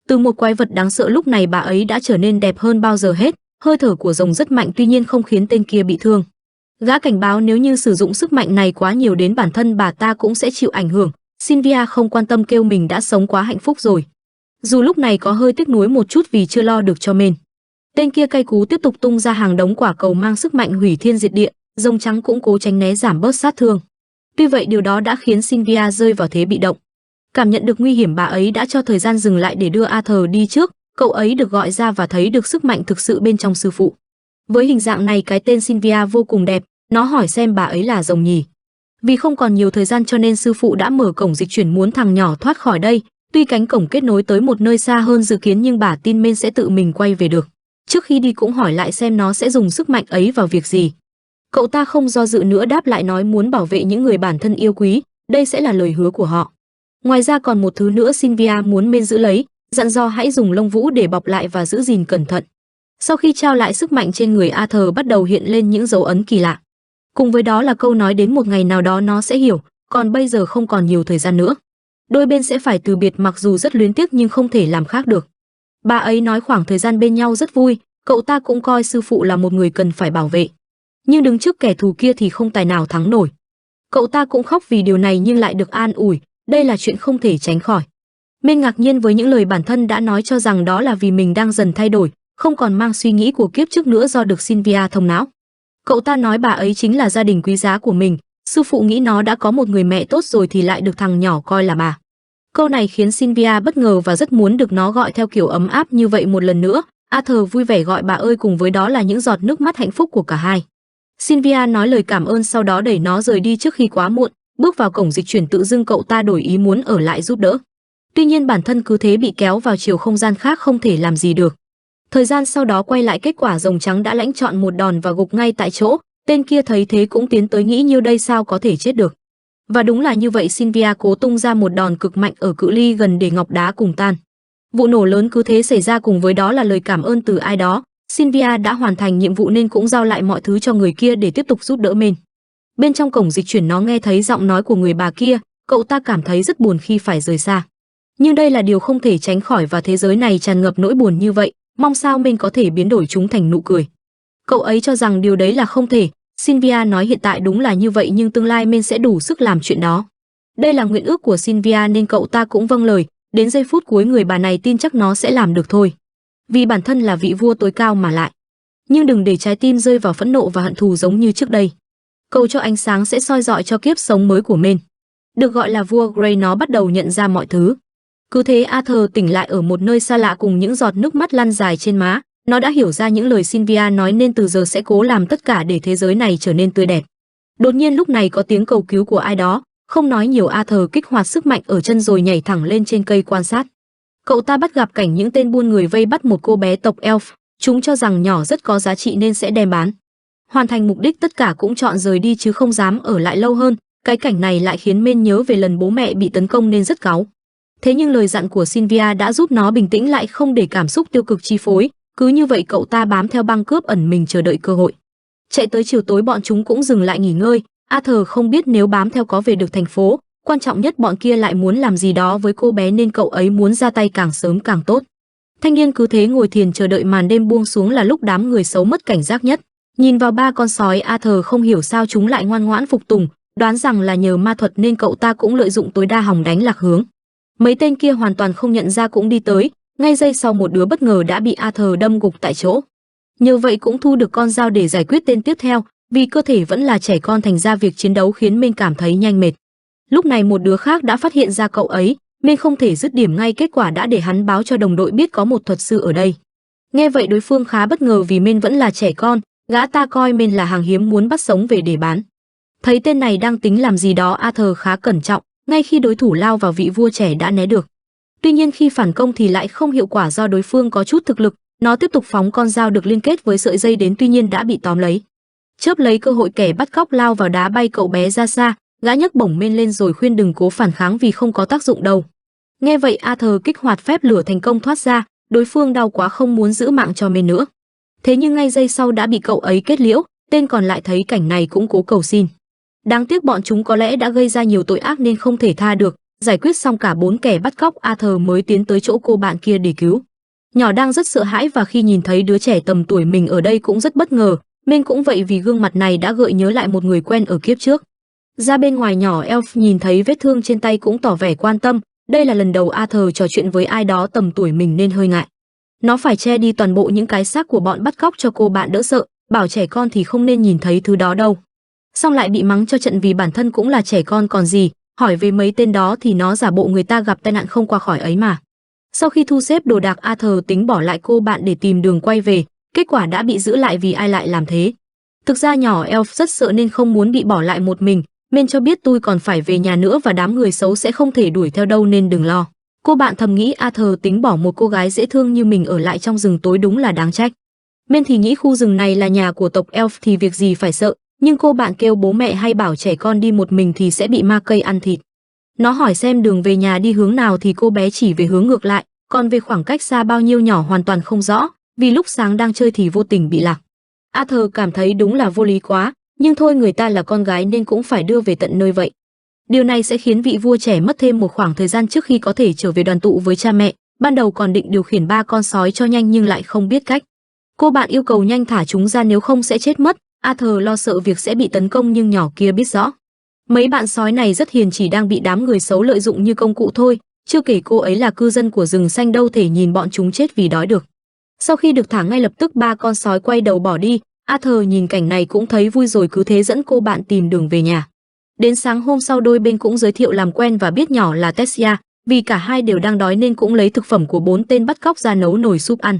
[SPEAKER 1] Từ một quái vật đáng sợ lúc này bà ấy đã trở nên đẹp hơn bao giờ hết, hơi thở của rồng rất mạnh tuy nhiên không khiến tên kia bị thương. Gã cảnh báo nếu như sử dụng sức mạnh này quá nhiều đến bản thân bà ta cũng sẽ chịu ảnh hưởng. Sylvia không quan tâm, kêu mình đã sống quá hạnh phúc rồi. Dù lúc này có hơi tiếc nuối một chút vì chưa lo được cho Men. Tên kia cay cú tiếp tục tung ra hàng đống quả cầu mang sức mạnh hủy thiên diệt địa, rồng trắng cũng cố tránh né giảm bớt sát thương. Tuy vậy điều đó đã khiến Sylvia rơi vào thế bị động. Cảm nhận được nguy hiểm, bà ấy đã cho thời gian dừng lại để đưa Arthur đi trước. Cậu ấy được gọi ra và thấy được sức mạnh thực sự bên trong sư phụ. Với hình dạng này cái tên Sylvia vô cùng đẹp, nó hỏi xem bà ấy là rồng nhỉ. Vì không còn nhiều thời gian cho nên sư phụ đã mở cổng dịch chuyển muốn thằng nhỏ thoát khỏi đây. Tuy cánh cổng kết nối tới một nơi xa hơn dự kiến nhưng bà tin Men sẽ tự mình quay về được. Trước khi đi cũng hỏi lại xem nó sẽ dùng sức mạnh ấy vào việc gì. Cậu ta không do dự nữa đáp lại, nói muốn bảo vệ những người bản thân yêu quý, đây sẽ là lời hứa của họ. Ngoài ra còn một thứ nữa Sylvia muốn Men giữ lấy, dặn dò hãy dùng lông vũ để bọc lại và giữ gìn cẩn thận. Sau khi trao lại sức mạnh trên người, Arthur bắt đầu hiện lên những dấu ấn kỳ lạ. Cùng với đó là câu nói đến một ngày nào đó nó sẽ hiểu, còn bây giờ không còn nhiều thời gian nữa. Đôi bên sẽ phải từ biệt, mặc dù rất luyến tiếc nhưng không thể làm khác được. Bà ấy nói khoảng thời gian bên nhau rất vui, cậu ta cũng coi sư phụ là một người cần phải bảo vệ. Nhưng đứng trước kẻ thù kia thì không tài nào thắng nổi. Cậu ta cũng khóc vì điều này nhưng lại được an ủi, đây là chuyện không thể tránh khỏi. Men ngạc nhiên với những lời bản thân đã nói, cho rằng đó là vì mình đang dần thay đổi, không còn mang suy nghĩ của kiếp trước nữa do được Sylvia thông não. Cậu ta nói bà ấy chính là gia đình quý giá của mình, sư phụ nghĩ nó đã có một người mẹ tốt rồi thì lại được thằng nhỏ coi là bà. Câu này khiến Sylvia bất ngờ và rất muốn được nó gọi theo kiểu ấm áp như vậy một lần nữa. Arthur vui vẻ gọi bà ơi, cùng với đó là những giọt nước mắt hạnh phúc của cả hai. Sylvia nói lời cảm ơn sau đó đẩy nó rời đi trước khi quá muộn. Bước vào cổng dịch chuyển tự dưng cậu ta đổi ý muốn ở lại giúp đỡ. Tuy nhiên bản thân cứ thế bị kéo vào chiều không gian khác, không thể làm gì được. Thời gian sau đó quay lại, kết quả rồng trắng đã lãnh chọn một đòn và gục ngay tại chỗ. Tên kia thấy thế cũng tiến tới nghĩ nhiêu đây sao có thể chết được. Và đúng là như vậy, Sylvia cố tung ra một đòn cực mạnh ở cự ly gần để ngọc đá cùng tan. Vụ nổ lớn cứ thế xảy ra, cùng với đó là lời cảm ơn từ ai đó. Sylvia đã hoàn thành nhiệm vụ nên cũng giao lại mọi thứ cho người kia để tiếp tục giúp đỡ Men. Bên trong cổng dịch chuyển nó nghe thấy giọng nói của người bà kia, cậu ta cảm thấy rất buồn khi phải rời xa. Nhưng đây là điều không thể tránh khỏi và thế giới này tràn ngập nỗi buồn như vậy, mong sao Men có thể biến đổi chúng thành nụ cười. Cậu ấy cho rằng điều đấy là không thể. Sylvia nói hiện tại đúng là như vậy nhưng tương lai Men sẽ đủ sức làm chuyện đó. Đây là nguyện ước của Sylvia nên cậu ta cũng vâng lời, đến giây phút cuối người bà này tin chắc nó sẽ làm được thôi. Vì bản thân là vị vua tối cao mà lại. Nhưng đừng để trái tim rơi vào phẫn nộ và hận thù giống như trước đây. Cầu cho ánh sáng sẽ soi rọi cho kiếp sống mới của Men. Được gọi là vua Gray, nó bắt đầu nhận ra mọi thứ. Cứ thế Arthur tỉnh lại ở một nơi xa lạ cùng những giọt nước mắt lăn dài trên má. Nó đã hiểu ra những lời Sylvia nói nên từ giờ sẽ cố làm tất cả để thế giới này trở nên tươi đẹp. Đột nhiên lúc này có tiếng cầu cứu của ai đó, không nói nhiều, Arthur kích hoạt sức mạnh ở chân rồi nhảy thẳng lên trên cây quan sát. Cậu ta bắt gặp cảnh những tên buôn người vây bắt một cô bé tộc elf, chúng cho rằng nhỏ rất có giá trị nên sẽ đem bán. Hoàn thành mục đích tất cả cũng chọn rời đi chứ không dám ở lại lâu hơn. Cái cảnh này lại khiến Men nhớ về lần bố mẹ bị tấn công nên rất cáu. Thế nhưng lời dặn của Sylvia đã giúp nó bình tĩnh lại, không để cảm xúc tiêu cực chi phối. Cứ như vậy cậu ta bám theo băng cướp ẩn mình chờ đợi cơ hội. Chạy tới chiều tối bọn chúng cũng dừng lại nghỉ ngơi. Arthur không biết nếu bám theo có về được thành phố. Quan trọng nhất bọn kia lại muốn làm gì đó với cô bé nên cậu ấy muốn ra tay càng sớm càng tốt. Thanh niên cứ thế ngồi thiền chờ đợi màn đêm buông xuống là lúc đám người xấu mất cảnh giác nhất. Nhìn vào ba con sói, Arthur không hiểu sao chúng lại ngoan ngoãn phục tùng, đoán rằng là nhờ ma thuật nên cậu ta cũng lợi dụng tối đa hòng đánh lạc hướng. Mấy tên kia hoàn toàn không nhận ra cũng đi tới, ngay giây sau một đứa bất ngờ đã bị Arthur đâm gục tại chỗ. Nhờ vậy cũng thu được con dao để giải quyết tên tiếp theo. Vì cơ thể vẫn là trẻ con thành ra việc chiến đấu khiến Minh cảm thấy nhanh mệt. Lúc này một đứa khác đã phát hiện ra cậu ấy, Minh không thể dứt điểm ngay, kết quả đã để hắn báo cho đồng đội biết có một thuật sư ở đây. Nghe vậy đối phương khá bất ngờ vì Minh vẫn là trẻ con, gã ta coi Minh là hàng hiếm muốn bắt sống về để bán. Thấy tên này đang tính làm gì đó, Arthur khá cẩn trọng, ngay khi đối thủ lao vào vị vua trẻ đã né được. Tuy nhiên khi phản công thì lại không hiệu quả do đối phương có chút thực lực, nó tiếp tục phóng con dao được liên kết với sợi dây đến, tuy nhiên đã bị tóm lấy. Chớp lấy cơ hội, kẻ bắt cóc lao vào đá bay cậu bé ra xa, gã nhấc bổng Minh lên rồi khuyên đừng cố phản kháng vì không có tác dụng đâu. Nghe vậy Arthur kích hoạt phép lửa thành công thoát ra, đối phương đau quá không muốn giữ mạng cho Minh nữa. Thế nhưng ngay giây sau đã bị cậu ấy kết liễu, tên còn lại thấy cảnh này cũng cố cầu xin. Đáng tiếc bọn chúng có lẽ đã gây ra nhiều tội ác nên không thể tha được. Giải quyết xong cả 4 kẻ bắt cóc, Arthur mới tiến tới chỗ cô bạn kia để cứu. Nhỏ đang rất sợ hãi và khi nhìn thấy đứa trẻ tầm tuổi mình ở đây cũng rất bất ngờ. Minh cũng vậy vì gương mặt này đã gợi nhớ lại một người quen ở kiếp trước. Ra bên ngoài, nhỏ Elf nhìn thấy vết thương trên tay cũng tỏ vẻ quan tâm. Đây là lần đầu Arthur trò chuyện với ai đó tầm tuổi mình nên hơi ngại. Nó phải che đi toàn bộ những cái xác của bọn bắt cóc cho cô bạn đỡ sợ, bảo trẻ con thì không nên nhìn thấy thứ đó đâu. Xong lại bị mắng cho trận vì bản thân cũng là trẻ con còn gì. Hỏi về mấy tên đó thì nó giả bộ người ta gặp tai nạn không qua khỏi ấy mà. Sau khi thu xếp đồ đạc, Arthur tính bỏ lại cô bạn để tìm đường quay về, kết quả đã bị giữ lại vì ai lại làm thế. Thực ra nhỏ Elf rất sợ nên không muốn bị bỏ lại một mình, Men cho biết tôi còn phải về nhà nữa và đám người xấu sẽ không thể đuổi theo đâu nên đừng lo. Cô bạn thầm nghĩ Arthur tính bỏ một cô gái dễ thương như mình ở lại trong rừng tối đúng là đáng trách. Men thì nghĩ khu rừng này là nhà của tộc Elf thì việc gì phải sợ, nhưng cô bạn kêu bố mẹ hay bảo trẻ con đi một mình thì sẽ bị ma cây ăn thịt. Nó hỏi xem đường về nhà đi hướng nào thì cô bé chỉ về hướng ngược lại, còn về khoảng cách xa bao nhiêu nhỏ hoàn toàn không rõ, vì lúc sáng đang chơi thì vô tình bị lạc. Arthur cảm thấy đúng là vô lý quá, nhưng thôi người ta là con gái nên cũng phải đưa về tận nơi vậy. Điều này sẽ khiến vị vua trẻ mất thêm một khoảng thời gian trước khi có thể trở về đoàn tụ với cha mẹ. Ban đầu còn định điều khiển 3 con sói cho nhanh nhưng lại không biết cách. Cô bạn yêu cầu nhanh thả chúng ra nếu không sẽ chết mất. Arthur lo sợ việc sẽ bị tấn công nhưng nhỏ kia biết rõ. Mấy bạn sói này rất hiền, chỉ đang bị đám người xấu lợi dụng như công cụ thôi, chưa kể cô ấy là cư dân của rừng xanh đâu thể nhìn bọn chúng chết vì đói được. Sau khi được thả ngay lập tức 3 con sói quay đầu bỏ đi. Arthur nhìn cảnh này cũng thấy vui rồi cứ thế dẫn cô bạn tìm đường về nhà. Đến sáng hôm sau đôi bên cũng giới thiệu làm quen và biết nhỏ là Tessia, vì cả hai đều đang đói nên cũng lấy thực phẩm của 4 tên bắt cóc ra nấu nồi súp ăn.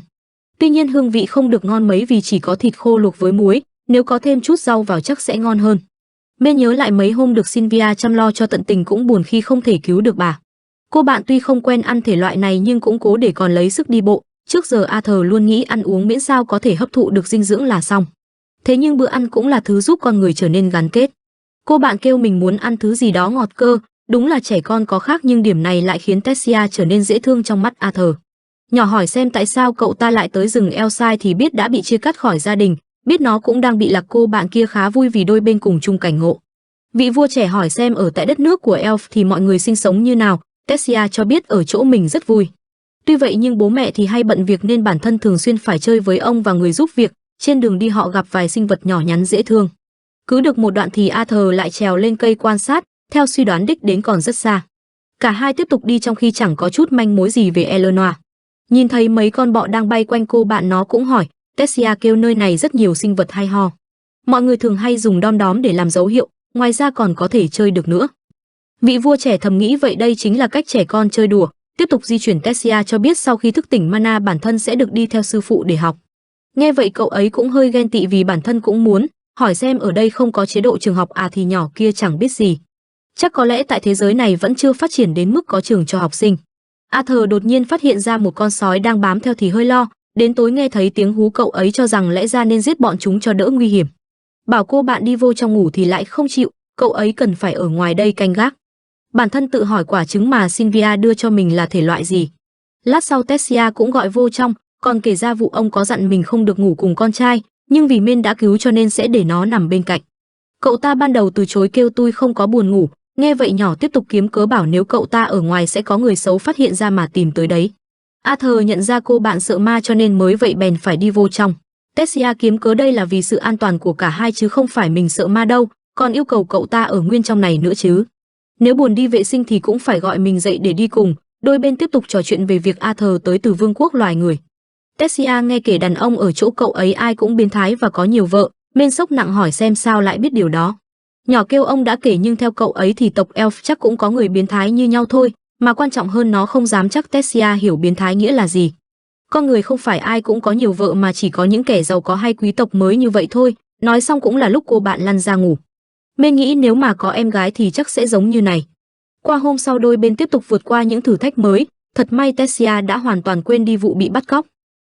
[SPEAKER 1] Tuy nhiên hương vị không được ngon mấy vì chỉ có thịt khô luộc với muối, nếu có thêm chút rau vào chắc sẽ ngon hơn. Men nhớ lại mấy hôm được Sylvia chăm lo cho tận tình cũng buồn khi không thể cứu được bà. Cô bạn tuy không quen ăn thể loại này nhưng cũng cố để còn lấy sức đi bộ. Trước giờ Arthur luôn nghĩ ăn uống miễn sao có thể hấp thụ được dinh dưỡng là xong. Thế nhưng bữa ăn cũng là thứ giúp con người trở nên gắn kết. Cô bạn kêu mình muốn ăn thứ gì đó ngọt cơ, đúng là trẻ con có khác nhưng điểm này lại khiến Tessia trở nên dễ thương trong mắt Arthur. Nhỏ hỏi xem tại sao cậu ta lại tới rừng Elside thì biết đã bị chia cắt khỏi gia đình, biết nó cũng đang bị lạc. Cô bạn kia khá vui vì đôi bên cùng chung cảnh ngộ. Vị vua trẻ hỏi xem ở tại đất nước của Elf thì mọi người sinh sống như nào, Tessia cho biết ở chỗ mình rất vui. Tuy vậy nhưng bố mẹ thì hay bận việc nên bản thân thường xuyên phải chơi với ông và người giúp việc, trên đường đi họ gặp vài sinh vật nhỏ nhắn dễ thương. Cứ được một đoạn thì Arthur lại trèo lên cây quan sát, theo suy đoán đích đến còn rất xa. Cả hai tiếp tục đi trong khi chẳng có chút manh mối gì về Eleanor. Nhìn thấy mấy con bọ đang bay quanh cô bạn nó cũng hỏi, Tessia kêu nơi này rất nhiều sinh vật hay ho. Mọi người thường hay dùng đom đóm để làm dấu hiệu, ngoài ra còn có thể chơi được nữa. Vị vua trẻ thầm nghĩ vậy đây chính là cách trẻ con chơi đùa. Tiếp tục di chuyển, Tessia cho biết sau khi thức tỉnh mana bản thân sẽ được đi theo sư phụ để học. Nghe vậy cậu ấy cũng hơi ghen tị vì bản thân cũng muốn, hỏi xem ở đây không có chế độ trường học à thì nhỏ kia chẳng biết gì. Chắc có lẽ tại thế giới này vẫn chưa phát triển đến mức có trường cho học sinh. Arthur đột nhiên phát hiện ra một con sói đang bám theo thì hơi lo, đến tối nghe thấy tiếng hú cậu ấy cho rằng lẽ ra nên giết bọn chúng cho đỡ nguy hiểm. Bảo cô bạn đi vô trong ngủ thì lại không chịu, cậu ấy cần phải ở ngoài đây canh gác. Bản thân tự hỏi quả trứng mà Sylvia đưa cho mình là thể loại gì. Lát sau Tessia cũng gọi vô trong, còn kể ra vụ ông có dặn mình không được ngủ cùng con trai, nhưng vì Men đã cứu cho nên sẽ để nó nằm bên cạnh. Cậu ta ban đầu từ chối kêu tôi không có buồn ngủ, nghe vậy nhỏ tiếp tục kiếm cớ bảo nếu cậu ta ở ngoài sẽ có người xấu phát hiện ra mà tìm tới đấy. Arthur nhận ra cô bạn sợ ma cho nên mới vậy bèn phải đi vô trong. Tessia kiếm cớ đây là vì sự an toàn của cả hai chứ không phải mình sợ ma đâu, còn yêu cầu cậu ta ở nguyên trong này nữa chứ. Nếu buồn đi vệ sinh thì cũng phải gọi mình dậy để đi cùng. Đôi bên tiếp tục trò chuyện về việc Arthur tới từ vương quốc loài người. Tessia nghe kể đàn ông ở chỗ cậu ấy ai cũng biến thái và có nhiều vợ, Men sốc nặng hỏi xem sao lại biết điều đó. Nhỏ kêu ông đã kể nhưng theo cậu ấy thì tộc Elf chắc cũng có người biến thái như nhau thôi, mà quan trọng hơn nó không dám chắc Tessia hiểu biến thái nghĩa là gì. Con người không phải ai cũng có nhiều vợ mà chỉ có những kẻ giàu có hay quý tộc mới như vậy thôi. Nói xong cũng là lúc cô bạn lăn ra ngủ. Men nghĩ nếu mà có em gái thì chắc sẽ giống như này. Qua hôm sau đôi bên tiếp tục vượt qua những thử thách mới. Thật may Tessia đã hoàn toàn quên đi vụ bị bắt cóc.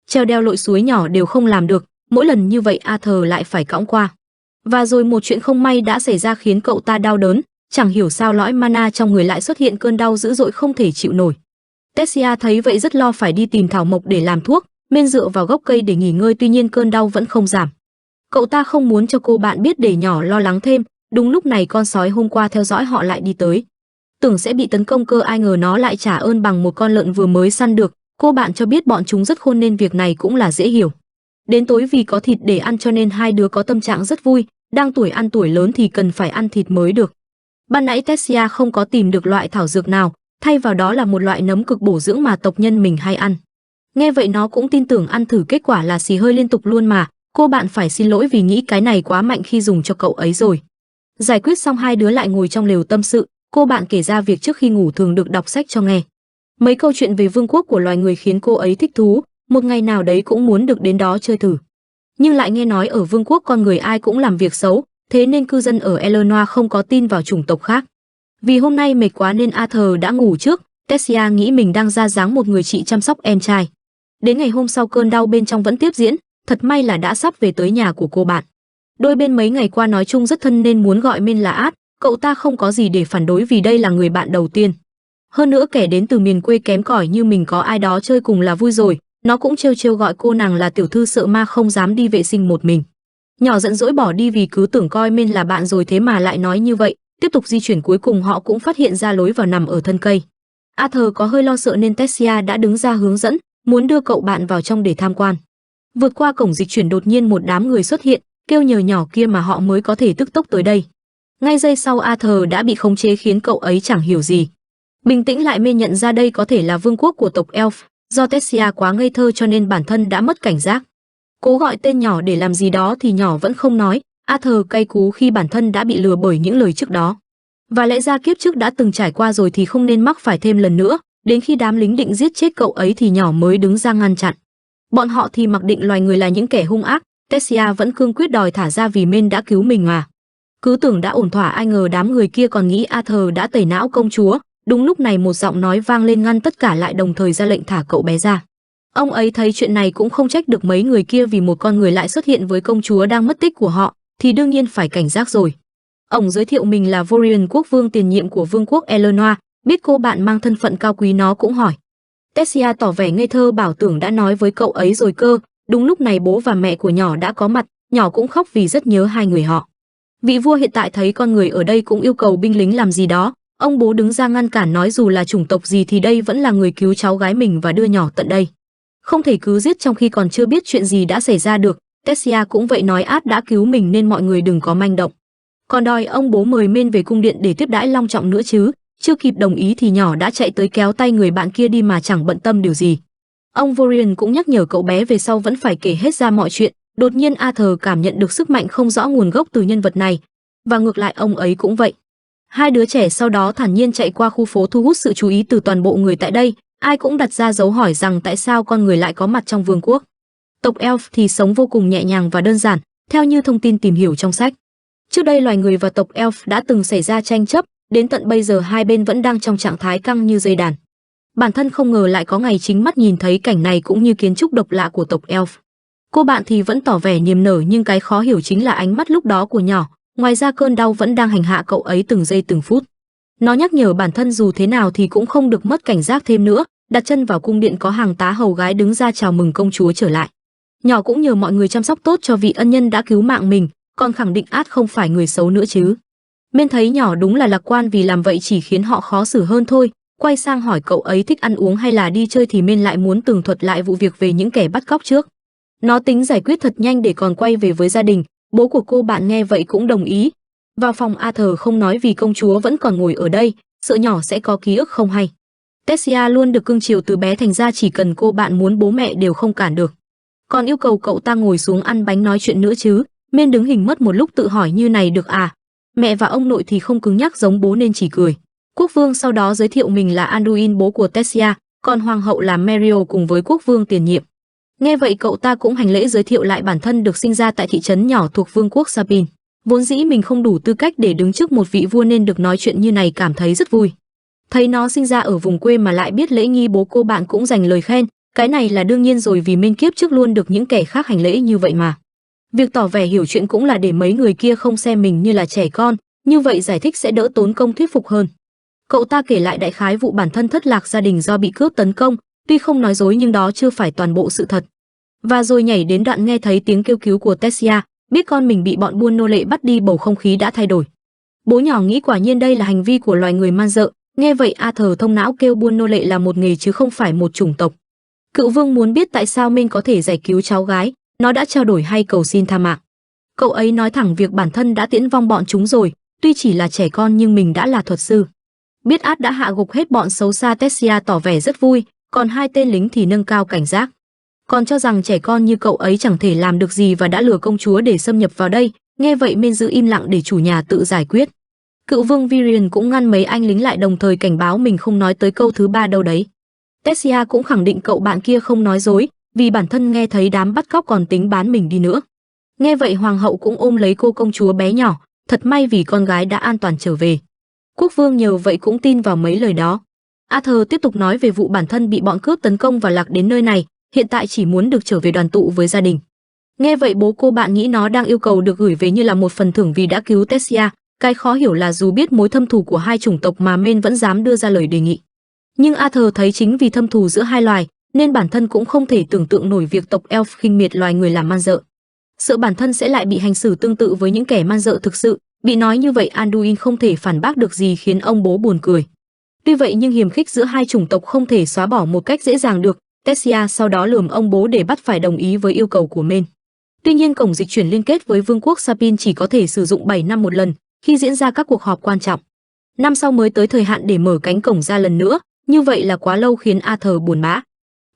[SPEAKER 1] Treo đeo lội suối nhỏ đều không làm được, mỗi lần như vậy Arthur lại phải cõng qua. Và rồi một chuyện không may đã xảy ra khiến cậu ta đau đớn, chẳng hiểu sao lõi mana trong người lại xuất hiện cơn đau dữ dội không thể chịu nổi. Tessia thấy vậy rất lo phải đi tìm thảo mộc để làm thuốc, Men dựa vào gốc cây để nghỉ ngơi tuy nhiên cơn đau vẫn không giảm. Cậu ta không muốn cho cô bạn biết để nhỏ lo lắng thêm, đúng lúc này con sói hôm qua theo dõi họ lại đi tới. Tưởng sẽ bị tấn công cơ ai ngờ nó lại trả ơn bằng một con lợn vừa mới săn được, cô bạn cho biết bọn chúng rất khôn nên việc này cũng là dễ hiểu. Đến tối vì có thịt để ăn cho nên hai đứa có tâm trạng rất vui, đang tuổi ăn tuổi lớn thì cần phải ăn thịt mới được. Ban nãy Tessia không có tìm được loại thảo dược nào, thay vào đó là một loại nấm cực bổ dưỡng mà tộc nhân mình hay ăn. Nghe vậy nó cũng tin tưởng ăn thử kết quả là xì hơi liên tục luôn mà, cô bạn phải xin lỗi vì nghĩ cái này quá mạnh khi dùng cho cậu ấy rồi. Giải quyết xong hai đứa lại ngồi trong lều tâm sự, cô bạn kể ra việc trước khi ngủ thường được đọc sách cho nghe. Mấy câu chuyện về vương quốc của loài người khiến cô ấy thích thú, một ngày nào đấy cũng muốn được đến đó chơi thử. Nhưng lại nghe nói ở vương quốc con người ai cũng làm việc xấu, thế nên cư dân ở Eleanor không có tin vào chủng tộc khác. Vì hôm nay mệt quá nên Arthur đã ngủ trước, Tessia nghĩ mình đang ra dáng một người chị chăm sóc em trai. Đến ngày hôm sau cơn đau bên trong vẫn tiếp diễn, thật may là đã sắp về tới nhà của cô bạn. Đôi bên mấy ngày qua nói chung rất thân nên muốn gọi Men là Át, cậu ta không có gì để phản đối vì đây là người bạn đầu tiên. Hơn nữa kẻ đến từ miền quê kém cỏi như mình có ai đó chơi cùng là vui rồi, nó cũng trêu trêu gọi cô nàng là tiểu thư sợ ma không dám đi vệ sinh một mình. Nhỏ giận dỗi bỏ đi vì cứ tưởng coi Men là bạn rồi thế mà lại nói như vậy, tiếp tục di chuyển cuối cùng họ cũng phát hiện ra lối vào nằm ở thân cây. Arthur có hơi lo sợ nên Tessia đã đứng ra hướng dẫn, muốn đưa cậu bạn vào trong để tham quan. Vượt qua cổng dịch chuyển đột nhiên một đám người xuất hiện, kêu nhờ nhỏ kia mà họ mới có thể tức tốc tới đây. Ngay giây sau Arthur đã bị khống chế khiến cậu ấy chẳng hiểu gì. Bình tĩnh lại Men nhận ra đây có thể là vương quốc của tộc Elf, do Tessia quá ngây thơ cho nên bản thân đã mất cảnh giác. Cố gọi tên nhỏ để làm gì đó thì nhỏ vẫn không nói, Arthur cay cú khi bản thân đã bị lừa bởi những lời trước đó. Và lẽ ra kiếp trước đã từng trải qua rồi thì không nên mắc phải thêm lần nữa, đến khi đám lính định giết chết cậu ấy thì nhỏ mới đứng ra ngăn chặn. Bọn họ thì mặc định loài người là những kẻ hung ác, Tessia vẫn cương quyết đòi thả ra vì Men đã cứu mình mà. Cứ tưởng đã ổn thỏa ai ngờ đám người kia còn nghĩ Arthur đã tẩy não công chúa. Đúng lúc này một giọng nói vang lên ngăn tất cả lại đồng thời ra lệnh thả cậu bé ra. Ông ấy thấy chuyện này cũng không trách được mấy người kia vì một con người lại xuất hiện với công chúa đang mất tích của họ, thì đương nhiên phải cảnh giác rồi. Ông giới thiệu mình là Vorian quốc vương tiền nhiệm của vương quốc Eleanor, biết cô bạn mang thân phận cao quý nó cũng hỏi. Tessia tỏ vẻ ngây thơ bảo tưởng đã nói với cậu ấy rồi cơ, đúng lúc này bố và mẹ của nhỏ đã có mặt, nhỏ cũng khóc vì rất nhớ hai người họ. Vị vua hiện tại thấy con người ở đây cũng yêu cầu binh lính làm gì đó, ông bố đứng ra ngăn cản nói dù là chủng tộc gì thì đây vẫn là người cứu cháu gái mình và đưa nhỏ tận đây. Không thể cứ giết trong khi còn chưa biết chuyện gì đã xảy ra được, Tessia cũng vậy nói Át đã cứu mình nên mọi người đừng có manh động. Còn đòi ông bố mời Men về cung điện để tiếp đãi long trọng nữa chứ, chưa kịp đồng ý thì nhỏ đã chạy tới kéo tay người bạn kia đi mà chẳng bận tâm điều gì. Ông Vorian cũng nhắc nhở cậu bé về sau vẫn phải kể hết ra mọi chuyện, đột nhiên Arthur cảm nhận được sức mạnh không rõ nguồn gốc từ nhân vật này, và ngược lại ông ấy cũng vậy. Hai đứa trẻ sau đó thản nhiên chạy qua khu phố thu hút sự chú ý từ toàn bộ người tại đây, ai cũng đặt ra dấu hỏi rằng tại sao con người lại có mặt trong vương quốc. Tộc Elf thì sống vô cùng nhẹ nhàng và đơn giản, theo như thông tin tìm hiểu trong sách. Trước đây loài người và tộc Elf đã từng xảy ra tranh chấp, đến tận bây giờ hai bên vẫn đang trong trạng thái căng như dây đàn. Bản thân không ngờ lại có ngày chính mắt nhìn thấy cảnh này cũng như kiến trúc độc lạ của tộc Elf. Cô bạn thì vẫn tỏ vẻ niềm nở nhưng cái khó hiểu chính là ánh mắt lúc đó của nhỏ, ngoài ra cơn đau vẫn đang hành hạ cậu ấy từng giây từng phút. Nó nhắc nhở bản thân dù thế nào thì cũng không được mất cảnh giác thêm nữa, đặt chân vào cung điện có hàng tá hầu gái đứng ra chào mừng công chúa trở lại. Nhỏ cũng nhờ mọi người chăm sóc tốt cho vị ân nhân đã cứu mạng mình, còn khẳng định Át không phải người xấu nữa chứ. Men thấy nhỏ đúng là lạc quan vì làm vậy chỉ khiến họ khó xử hơn thôi, quay sang hỏi cậu ấy thích ăn uống hay là đi chơi thì Men lại muốn tường thuật lại vụ việc về những kẻ bắt cóc trước. Nó tính giải quyết thật nhanh để còn quay về với gia đình, bố của cô bạn nghe vậy cũng đồng ý. Vào phòng Arthur không nói vì công chúa vẫn còn ngồi ở đây, sợ nhỏ sẽ có ký ức không hay. Tessia luôn được cưng chiều từ bé thành ra chỉ cần cô bạn muốn bố mẹ đều không cản được. Còn yêu cầu cậu ta ngồi xuống ăn bánh nói chuyện nữa chứ, Men đứng hình mất một lúc tự hỏi như này được à? Mẹ và ông nội thì không cứng nhắc giống bố nên chỉ cười. Quốc vương sau đó giới thiệu mình là Anduin, bố của Tessia, còn hoàng hậu là Merio cùng với quốc vương tiền nhiệm. Nghe vậy cậu ta cũng hành lễ giới thiệu lại bản thân được sinh ra tại thị trấn nhỏ thuộc vương quốc Sapin. Vốn dĩ mình không đủ tư cách để đứng trước một vị vua nên được nói chuyện như này cảm thấy rất vui. Thấy nó sinh ra ở vùng quê mà lại biết lễ nghi, bố cô bạn cũng dành lời khen. Cái này là đương nhiên rồi vì Men kiếp trước luôn được những kẻ khác hành lễ như vậy mà. Việc tỏ vẻ hiểu chuyện cũng là để mấy người kia không xem mình như là trẻ con, như vậy giải thích sẽ đỡ tốn công thuyết phục hơn. Cậu ta kể lại đại khái vụ bản thân thất lạc gia đình do bị cướp tấn công, tuy không nói dối nhưng đó chưa phải toàn bộ sự thật. Và rồi nhảy đến đoạn nghe thấy tiếng kêu cứu của Tessia, biết con mình bị bọn buôn nô lệ bắt đi, bầu không khí đã thay đổi. Bố nhỏ nghĩ quả nhiên đây là hành vi của loài người man dợ, nghe vậy Arthur thông não kêu buôn nô lệ là một nghề chứ không phải một chủng tộc. Cựu vương muốn biết tại sao Men có thể giải cứu cháu gái, nó đã trao đổi hay cầu xin tha mạng. Cậu ấy nói thẳng việc bản thân đã tiễn vong bọn chúng rồi, tuy chỉ là trẻ con nhưng mình đã là thuật sư. Biết át đã hạ gục hết bọn xấu xa, Tessia tỏ vẻ rất vui, còn hai tên lính thì nâng cao cảnh giác. Còn cho rằng trẻ con như cậu ấy chẳng thể làm được gì và đã lừa công chúa để xâm nhập vào đây. Nghe vậy Men giữ im lặng để chủ nhà tự giải quyết. Cựu vương Virion cũng ngăn mấy anh lính lại, đồng thời cảnh báo mình không nói tới câu thứ ba đâu đấy. Tessia cũng khẳng định cậu bạn kia không nói dối, vì bản thân nghe thấy đám bắt cóc còn tính bán mình đi nữa. Nghe vậy hoàng hậu cũng ôm lấy cô công chúa bé nhỏ, thật may vì con gái đã an toàn trở về. Quốc vương nhờ vậy cũng tin vào mấy lời đó. Arthur tiếp tục nói về vụ bản thân bị bọn cướp tấn công và lạc đến nơi này, hiện tại chỉ muốn được trở về đoàn tụ với gia đình. Nghe vậy bố cô bạn nghĩ nó đang yêu cầu được gửi về như là một phần thưởng vì đã cứu Tessia. Cái khó hiểu là dù biết mối thâm thù của hai chủng tộc mà Men vẫn dám đưa ra lời đề nghị. Nhưng Arthur thấy chính vì thâm thù giữa hai loài nên bản thân cũng không thể tưởng tượng nổi việc tộc Elf khinh miệt loài người làm man dợ. Sợ bản thân sẽ lại bị hành xử tương tự với những kẻ man dợ thực sự. Bị nói như vậy Anduin không thể phản bác được gì khiến ông bố buồn cười. Tuy vậy nhưng hiềm khích giữa hai chủng tộc không thể xóa bỏ một cách dễ dàng được. Tessia sau đó lườm ông bố để bắt phải đồng ý với yêu cầu của Men. Tuy nhiên cổng dịch chuyển liên kết với vương quốc Sapin chỉ có thể sử dụng 7 năm một lần khi diễn ra các cuộc họp quan trọng. Năm sau mới tới thời hạn để mở cánh cổng ra lần nữa, như vậy là quá lâu khiến Arthur buồn bã.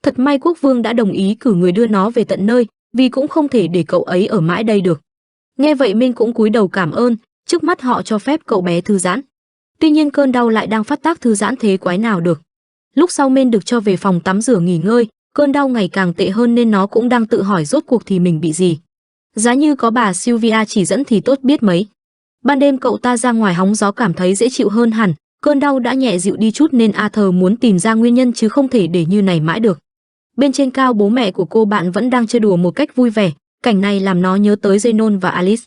[SPEAKER 1] Thật may quốc vương đã đồng ý cử người đưa nó về tận nơi, vì cũng không thể để cậu ấy ở mãi đây được. Nghe vậy Men cũng cúi đầu cảm ơn, trước mắt họ cho phép cậu bé thư giãn. Tuy nhiên cơn đau lại đang phát tác, thư giãn thế quái nào được. Lúc sau Men được cho về phòng tắm rửa nghỉ ngơi, cơn đau ngày càng tệ hơn nên nó cũng đang tự hỏi rốt cuộc thì mình bị gì. Giá như có bà Sylvia chỉ dẫn thì tốt biết mấy. Ban đêm cậu ta ra ngoài hóng gió cảm thấy dễ chịu hơn hẳn, cơn đau đã nhẹ dịu đi chút nên Arthur muốn tìm ra nguyên nhân chứ không thể để như này mãi được. Bên trên cao bố mẹ của cô bạn vẫn đang chơi đùa một cách vui vẻ, cảnh này làm nó nhớ tới Zenon và Alice.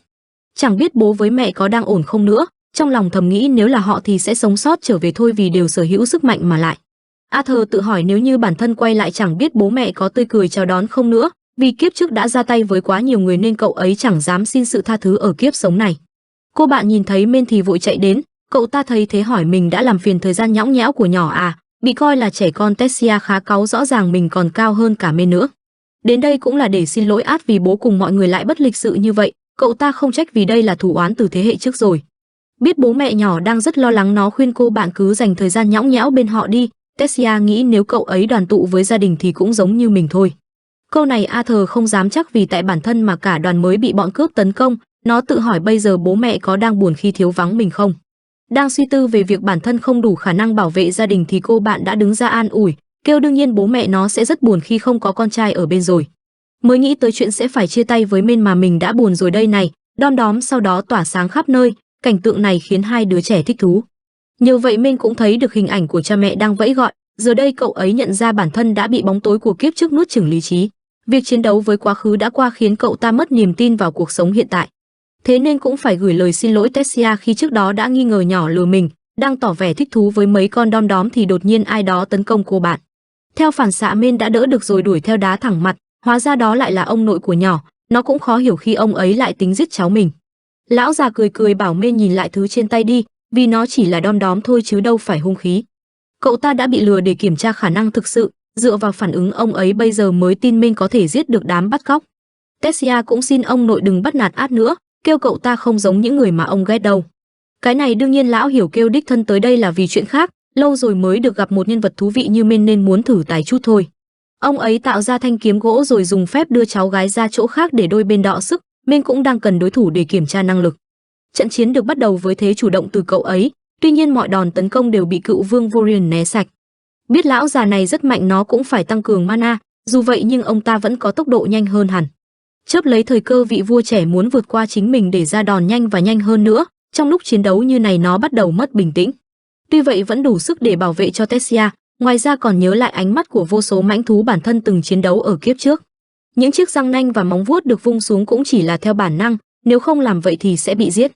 [SPEAKER 1] Chẳng biết bố với mẹ có đang ổn không nữa, trong lòng thầm nghĩ nếu là họ thì sẽ sống sót trở về thôi vì đều sở hữu sức mạnh mà lại. Arthur tự hỏi nếu như bản thân quay lại chẳng biết bố mẹ có tươi cười chào đón không nữa, vì kiếp trước đã ra tay với quá nhiều người nên cậu ấy chẳng dám xin sự tha thứ ở kiếp sống này. Cô bạn nhìn thấy Men thì vội chạy đến, cậu ta thấy thế hỏi mình đã làm phiền thời gian nhõng nhẽo của nhỏ à, bị coi là trẻ con. Tessia khá cáu, rõ ràng mình còn cao hơn cả Men nữa. Đến đây cũng là để xin lỗi át vì bố cùng mọi người lại bất lịch sự như vậy, cậu ta không trách vì đây là thù oán từ thế hệ trước rồi. Biết bố mẹ nhỏ đang rất lo lắng, nó khuyên cô bạn cứ dành thời gian nhõng nhẽo bên họ đi. Tessia nghĩ nếu cậu ấy đoàn tụ với gia đình thì cũng giống như mình thôi. Câu này Arthur không dám chắc vì tại bản thân mà cả đoàn mới bị bọn cướp tấn công. Nó tự hỏi bây giờ bố mẹ có đang buồn khi thiếu vắng mình không. Đang suy tư về việc bản thân không đủ khả năng bảo vệ gia đình thì cô bạn đã đứng ra an ủi, kêu đương nhiên bố mẹ nó sẽ rất buồn khi không có con trai ở bên rồi. Mới nghĩ tới chuyện sẽ phải chia tay với Men mà mình đã buồn rồi đây này. Đom đóm sau đó tỏa sáng khắp nơi, cảnh tượng này khiến hai đứa trẻ thích thú. Nhờ vậy Men cũng thấy được hình ảnh của cha mẹ đang vẫy gọi, giờ đây cậu ấy nhận ra bản thân đã bị bóng tối của kiếp trước nuốt chửng lý trí. Việc chiến đấu với quá khứ đã qua khiến cậu ta mất niềm tin vào cuộc sống hiện tại. Thế nên cũng phải gửi lời xin lỗi Tessia khi trước đó đã nghi ngờ nhỏ lừa mình. Đang tỏ vẻ thích thú với mấy con đom đóm thì đột nhiên ai đó tấn công cô bạn. Theo phản xạ Men đã đỡ được rồi đuổi theo đá thẳng mặt, hóa ra đó lại là ông nội của nhỏ. Nó cũng khó hiểu khi ông ấy lại tính giết cháu mình. Lão già cười cười bảo Men nhìn lại thứ trên tay đi, vì nó chỉ là đom đóm thôi chứ đâu phải hung khí. Cậu ta đã bị lừa để kiểm tra khả năng thực sự, dựa vào phản ứng ông ấy bây giờ mới tin Men có thể giết được đám bắt cóc. Tessia cũng xin ông nội đừng bắt nạt át nữa, kêu cậu ta không giống những người mà ông ghét đâu. Cái này đương nhiên lão hiểu kêu đích thân tới đây là vì chuyện khác, lâu rồi mới được gặp một nhân vật thú vị như Men nên muốn thử tài chút thôi. Ông ấy tạo ra thanh kiếm gỗ rồi dùng phép đưa cháu gái ra chỗ khác để đôi bên đọ sức, Min cũng đang cần đối thủ để kiểm tra năng lực. Trận chiến được bắt đầu với thế chủ động từ cậu ấy, tuy nhiên mọi đòn tấn công đều bị cựu vương Vorion né sạch. Biết lão già này rất mạnh, nó cũng phải tăng cường mana, dù vậy nhưng ông ta vẫn có tốc độ nhanh hơn hẳn. Chớp lấy thời cơ, vị vua trẻ muốn vượt qua chính mình để ra đòn nhanh và nhanh hơn nữa. Trong lúc chiến đấu như này nó bắt đầu mất bình tĩnh. Tuy vậy vẫn đủ sức để bảo vệ cho Tessia, ngoài ra còn nhớ lại ánh mắt của vô số mãnh thú bản thân từng chiến đấu ở kiếp trước. Những chiếc răng nanh và móng vuốt được vung xuống cũng chỉ là theo bản năng, nếu không làm vậy thì sẽ bị giết.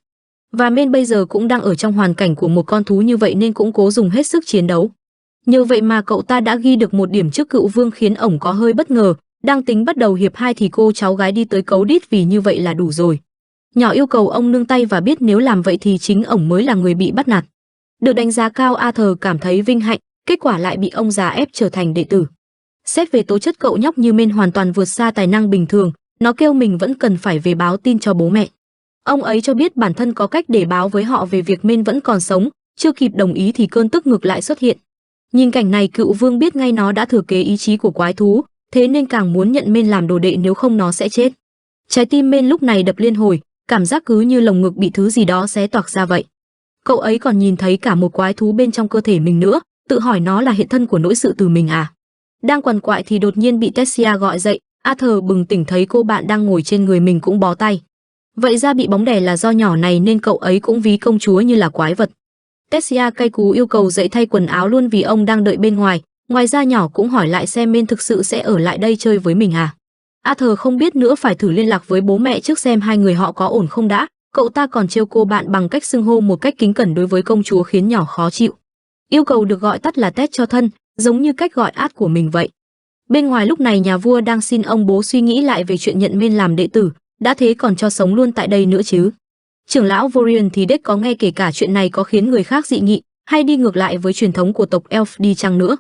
[SPEAKER 1] Và Men bây giờ cũng đang ở trong hoàn cảnh của một con thú như vậy nên cũng cố dùng hết sức chiến đấu. Nhờ vậy mà cậu ta đã ghi được một điểm trước cựu vương khiến ổng có hơi bất ngờ. Đang tính bắt đầu hiệp 2 thì cô cháu gái đi tới cấu đít vì như vậy là đủ rồi. Nhỏ yêu cầu ông nương tay và biết nếu làm vậy thì chính ổng mới là người bị bắt nạt. Được đánh giá cao, Arthur cảm thấy vinh hạnh, kết quả lại bị ông già ép trở thành đệ tử. Xét về tố chất cậu nhóc như Men hoàn toàn vượt xa tài năng bình thường, nó kêu mình vẫn cần phải về báo tin cho bố mẹ. Ông ấy cho biết bản thân có cách để báo với họ về việc Men vẫn còn sống, chưa kịp đồng ý thì cơn tức ngược lại xuất hiện. Nhìn cảnh này, cựu vương biết ngay nó đã thừa kế ý chí của quái thú, thế nên càng muốn nhận Men làm đồ đệ, nếu không nó sẽ chết. Trái tim Men lúc này đập liên hồi, cảm giác cứ như lồng ngực bị thứ gì đó xé toạc ra vậy. Cậu ấy còn nhìn thấy cả một quái thú bên trong cơ thể mình nữa, tự hỏi nó là hiện thân của nỗi sự từ mình à. Đang quằn quại thì đột nhiên bị Tessia gọi dậy. Arthur bừng tỉnh thấy cô bạn đang ngồi trên người mình cũng bó tay. Vậy ra bị bóng đè là do nhỏ này nên cậu ấy cũng ví công chúa như là quái vật. Tessia cay cú yêu cầu dậy thay quần áo luôn vì ông đang đợi bên ngoài. Ngoài ra nhỏ cũng hỏi lại xem Men thực sự sẽ ở lại đây chơi với mình à. Arthur không biết nữa, phải thử liên lạc với bố mẹ trước xem hai người họ có ổn không đã. Cậu ta còn trêu cô bạn bằng cách xưng hô một cách kính cẩn đối với công chúa khiến nhỏ khó chịu. Yêu cầu được gọi tắt là Ted cho thân, giống như cách gọi át của mình vậy. Bên ngoài lúc này nhà vua đang xin ông bố suy nghĩ lại về chuyện nhận Men làm đệ tử, đã thế còn cho sống luôn tại đây nữa chứ. Trưởng lão Vorion thì đếch có nghe kể cả chuyện này có khiến người khác dị nghị, hay đi ngược lại với truyền thống của tộc Elf đi chăng nữa.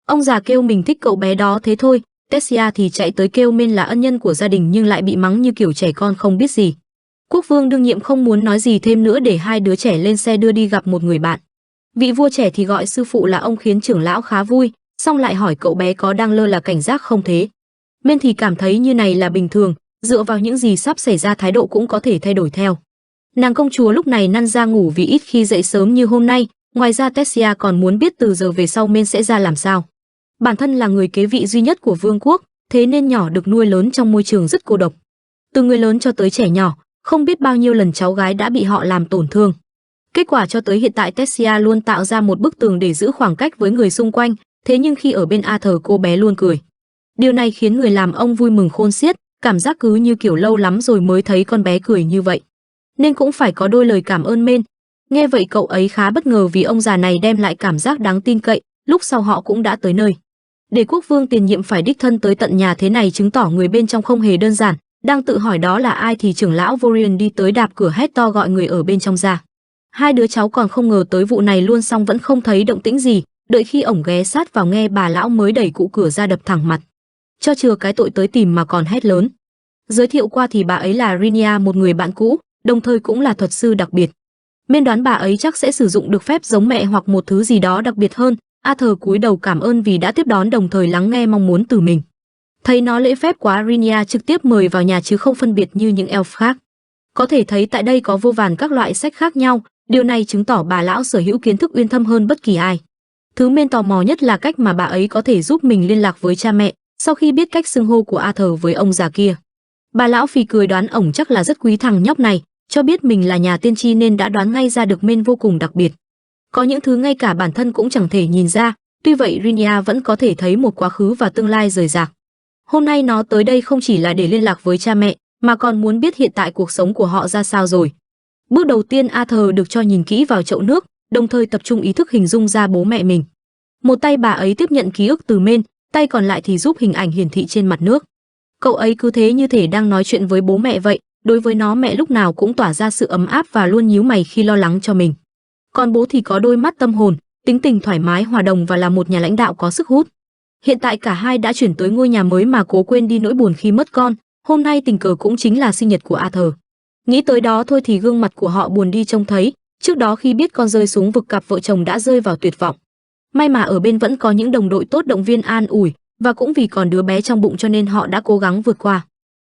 [SPEAKER 1] Ông già kêu mình thích cậu bé đó thế thôi, Tessia thì chạy tới kêu Men là ân nhân của gia đình nhưng lại bị mắng như kiểu trẻ con không biết gì. Quốc vương đương nhiệm không muốn nói gì thêm nữa để hai đứa trẻ lên xe đưa đi gặp một người bạn. Vị vua trẻ thì gọi sư phụ là ông khiến trưởng lão khá vui, xong lại hỏi cậu bé có đang lơ là cảnh giác không thế. Men thì cảm thấy như này là bình thường, dựa vào những gì sắp xảy ra thái độ cũng có thể thay đổi theo. Nàng công chúa lúc này năn ra ngủ vì ít khi dậy sớm như hôm nay, ngoài ra Tessia còn muốn biết từ giờ về sau Men sẽ ra làm sao. Bản thân là người kế vị duy nhất của vương quốc, thế nên nhỏ được nuôi lớn trong môi trường rất cô độc. Từ người lớn cho tới trẻ nhỏ, không biết bao nhiêu lần cháu gái đã bị họ làm tổn thương. Kết quả cho tới hiện tại Tessia luôn tạo ra một bức tường để giữ khoảng cách với người xung quanh, thế nhưng khi ở bên Arthur cô bé luôn cười. Điều này khiến người làm ông vui mừng khôn xiết, cảm giác cứ như kiểu lâu lắm rồi mới thấy con bé cười như vậy. Nên cũng phải có đôi lời cảm ơn Men. Nghe vậy cậu ấy khá bất ngờ vì ông già này đem lại cảm giác đáng tin cậy, lúc sau họ cũng đã tới nơi. Để quốc vương tiền nhiệm phải đích thân tới tận nhà thế này chứng tỏ người bên trong không hề đơn giản. Đang tự hỏi đó là ai thì trưởng lão Vorion đi tới đạp cửa hét to gọi người ở bên trong ra. Hai đứa cháu còn không ngờ tới vụ này luôn, xong vẫn không thấy động tĩnh gì, đợi khi ổng ghé sát vào nghe bà lão mới đẩy cụ cửa ra đập thẳng mặt. Cho chừa cái tội tới tìm mà còn hét lớn. Giới thiệu qua thì bà ấy là Rinia, một người bạn cũ, đồng thời cũng là thuật sư đặc biệt. Men đoán bà ấy chắc sẽ sử dụng được phép giống mẹ hoặc một thứ gì đó đặc biệt hơn. Arthur cúi đầu cảm ơn vì đã tiếp đón đồng thời lắng nghe mong muốn từ mình. Thấy nó lễ phép quá, Rinia trực tiếp mời vào nhà chứ không phân biệt như những elf khác. Có thể thấy tại đây có vô vàn các loại sách khác nhau, điều này chứng tỏ bà lão sở hữu kiến thức uyên thâm hơn bất kỳ ai. Thứ Men tò mò nhất là cách mà bà ấy có thể giúp mình liên lạc với cha mẹ, sau khi biết cách xưng hô của Arthur với ông già kia. Bà lão phì cười đoán ổng chắc là rất quý thằng nhóc này, cho biết mình là nhà tiên tri nên đã đoán ngay ra được Men vô cùng đặc biệt. Có những thứ ngay cả bản thân cũng chẳng thể nhìn ra, tuy vậy Rinia vẫn có thể thấy một quá khứ và tương lai rời rạc. Hôm nay nó tới đây không chỉ là để liên lạc với cha mẹ, mà còn muốn biết hiện tại cuộc sống của họ ra sao rồi. Bước đầu tiên Arthur được cho nhìn kỹ vào chậu nước, đồng thời tập trung ý thức hình dung ra bố mẹ mình. Một tay bà ấy tiếp nhận ký ức từ Men, tay còn lại thì giúp hình ảnh hiển thị trên mặt nước. Cậu ấy cứ thế như thể đang nói chuyện với bố mẹ vậy, đối với nó mẹ lúc nào cũng tỏa ra sự ấm áp và luôn nhíu mày khi lo lắng cho mình. Còn bố thì có đôi mắt tâm hồn, tính tình thoải mái hòa đồng và là một nhà lãnh đạo có sức hút. Hiện tại cả hai đã chuyển tới ngôi nhà mới mà cố quên đi nỗi buồn khi mất con, hôm nay tình cờ cũng chính là sinh nhật của Arthur. Nghĩ tới đó thôi thì gương mặt của họ buồn đi trông thấy, trước đó khi biết con rơi xuống vực cặp vợ chồng đã rơi vào tuyệt vọng. May mà ở bên vẫn có những đồng đội tốt động viên an ủi, và cũng vì còn đứa bé trong bụng cho nên họ đã cố gắng vượt qua.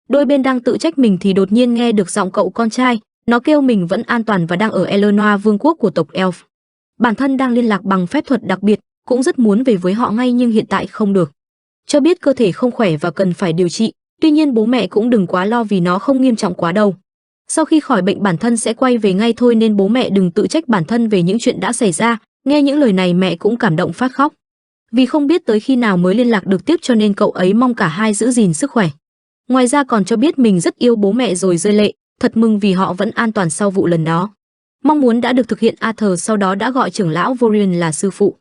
[SPEAKER 1] Đôi bên đang tự trách mình thì đột nhiên nghe được giọng cậu con trai, nó kêu mình vẫn an toàn và đang ở Eleanor vương quốc của tộc Elf. Bản thân đang liên lạc bằng phép thuật đặc biệt, cũng rất muốn về với họ ngay nhưng hiện tại không được. Cho biết cơ thể không khỏe và cần phải điều trị, tuy nhiên bố mẹ cũng đừng quá lo vì nó không nghiêm trọng quá đâu. Sau khi khỏi bệnh bản thân sẽ quay về ngay thôi nên bố mẹ đừng tự trách bản thân về những chuyện đã xảy ra. Nghe những lời này mẹ cũng cảm động phát khóc. Vì không biết tới khi nào mới liên lạc được tiếp cho nên cậu ấy mong cả hai giữ gìn sức khỏe. Ngoài ra còn cho biết mình rất yêu bố mẹ rồi rơi lệ, thật mừng vì họ vẫn an toàn sau vụ lần đó. Mong muốn đã được thực hiện. Arthur sau đó đã gọi trưởng lão Vorion là sư phụ.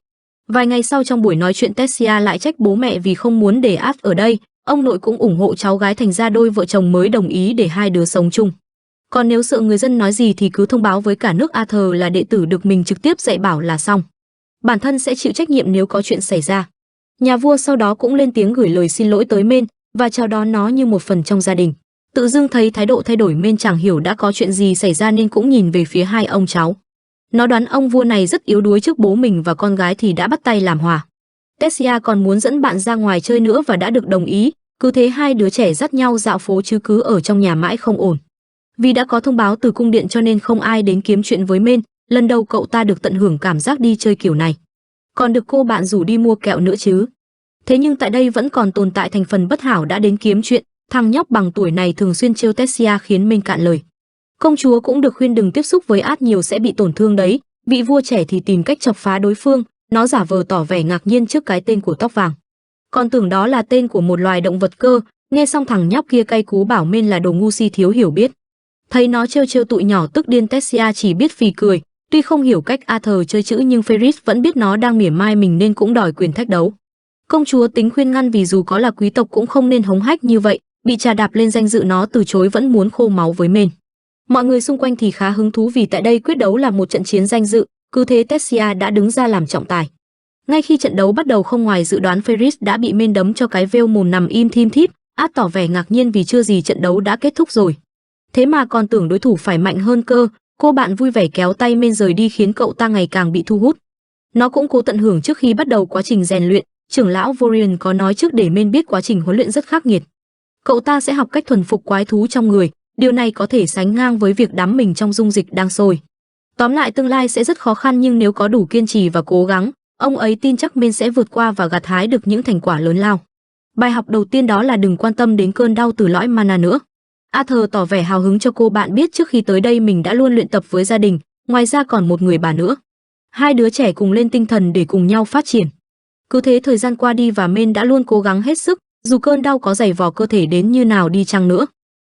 [SPEAKER 1] Vài ngày sau trong buổi nói chuyện Tessia lại trách bố mẹ vì không muốn để Art ở đây, ông nội cũng ủng hộ cháu gái thành ra đôi vợ chồng mới đồng ý để hai đứa sống chung. Còn nếu sợ người dân nói gì thì cứ thông báo với cả nước Arthur là đệ tử được mình trực tiếp dạy bảo là xong. Bản thân sẽ chịu trách nhiệm nếu có chuyện xảy ra. Nhà vua sau đó cũng lên tiếng gửi lời xin lỗi tới Men và chào đón nó như một phần trong gia đình. Tự dưng thấy thái độ thay đổi Men chẳng hiểu đã có chuyện gì xảy ra nên cũng nhìn về phía hai ông cháu. Nó đoán ông vua này rất yếu đuối trước bố mình và con gái thì đã bắt tay làm hòa. Tessia còn muốn dẫn bạn ra ngoài chơi nữa và đã được đồng ý, cứ thế hai đứa trẻ dắt nhau dạo phố chứ cứ ở trong nhà mãi không ổn. Vì đã có thông báo từ cung điện cho nên không ai đến kiếm chuyện với Men, lần đầu cậu ta được tận hưởng cảm giác đi chơi kiểu này. Còn được cô bạn rủ đi mua kẹo nữa chứ. Thế nhưng tại đây vẫn còn tồn tại thành phần bất hảo đã đến kiếm chuyện, thằng nhóc bằng tuổi này thường xuyên trêu Tessia khiến Men cạn lời. Công chúa cũng được khuyên đừng tiếp xúc với Art nhiều sẽ bị tổn thương đấy, vị vua trẻ thì tìm cách chọc phá đối phương, nó giả vờ tỏ vẻ ngạc nhiên trước cái tên của tóc vàng. Còn tưởng đó là tên của một loài động vật cơ, nghe xong thằng nhóc kia cay cú bảo Men là đồ ngu si thiếu hiểu biết. Thấy nó trêu tụi nhỏ tức điên Tessia chỉ biết phì cười, tuy không hiểu cách Arthur chơi chữ nhưng Ferris vẫn biết nó đang mỉa mai mình nên cũng đòi quyền thách đấu. Công chúa tính khuyên ngăn vì dù có là quý tộc cũng không nên hống hách như vậy, bị trà đạp lên danh dự nó từ chối vẫn muốn khô máu với Men. Mọi người xung quanh thì khá hứng thú vì tại đây quyết đấu là một trận chiến danh dự, cứ thế Tessia đã đứng ra làm trọng tài. Ngay khi trận đấu bắt đầu không ngoài dự đoán Ferris đã bị Men đấm cho cái vêu mồm nằm im thim thíp, Art tỏ vẻ ngạc nhiên vì chưa gì trận đấu đã kết thúc rồi. Thế mà còn tưởng đối thủ phải mạnh hơn cơ, cô bạn vui vẻ kéo tay Men rời đi khiến cậu ta ngày càng bị thu hút. Nó cũng cố tận hưởng trước khi bắt đầu quá trình rèn luyện, trưởng lão Vorion có nói trước để Men biết quá trình huấn luyện rất khắc nghiệt. Cậu ta sẽ học cách thuần phục quái thú trong người, điều này có thể sánh ngang với việc đắm mình trong dung dịch đang sôi. Tóm lại tương lai sẽ rất khó khăn nhưng nếu có đủ kiên trì và cố gắng, ông ấy tin chắc Men sẽ vượt qua và gặt hái được những thành quả lớn lao. Bài học đầu tiên đó là đừng quan tâm đến cơn đau từ lõi mana nữa. Arthur tỏ vẻ hào hứng cho cô bạn biết trước khi tới đây mình đã luôn luyện tập với gia đình, ngoài ra còn một người bà nữa. Hai đứa trẻ cùng lên tinh thần để cùng nhau phát triển. Cứ thế thời gian qua đi và Men đã luôn cố gắng hết sức, dù cơn đau có dày vò cơ thể đến như nào đi chăng nữa.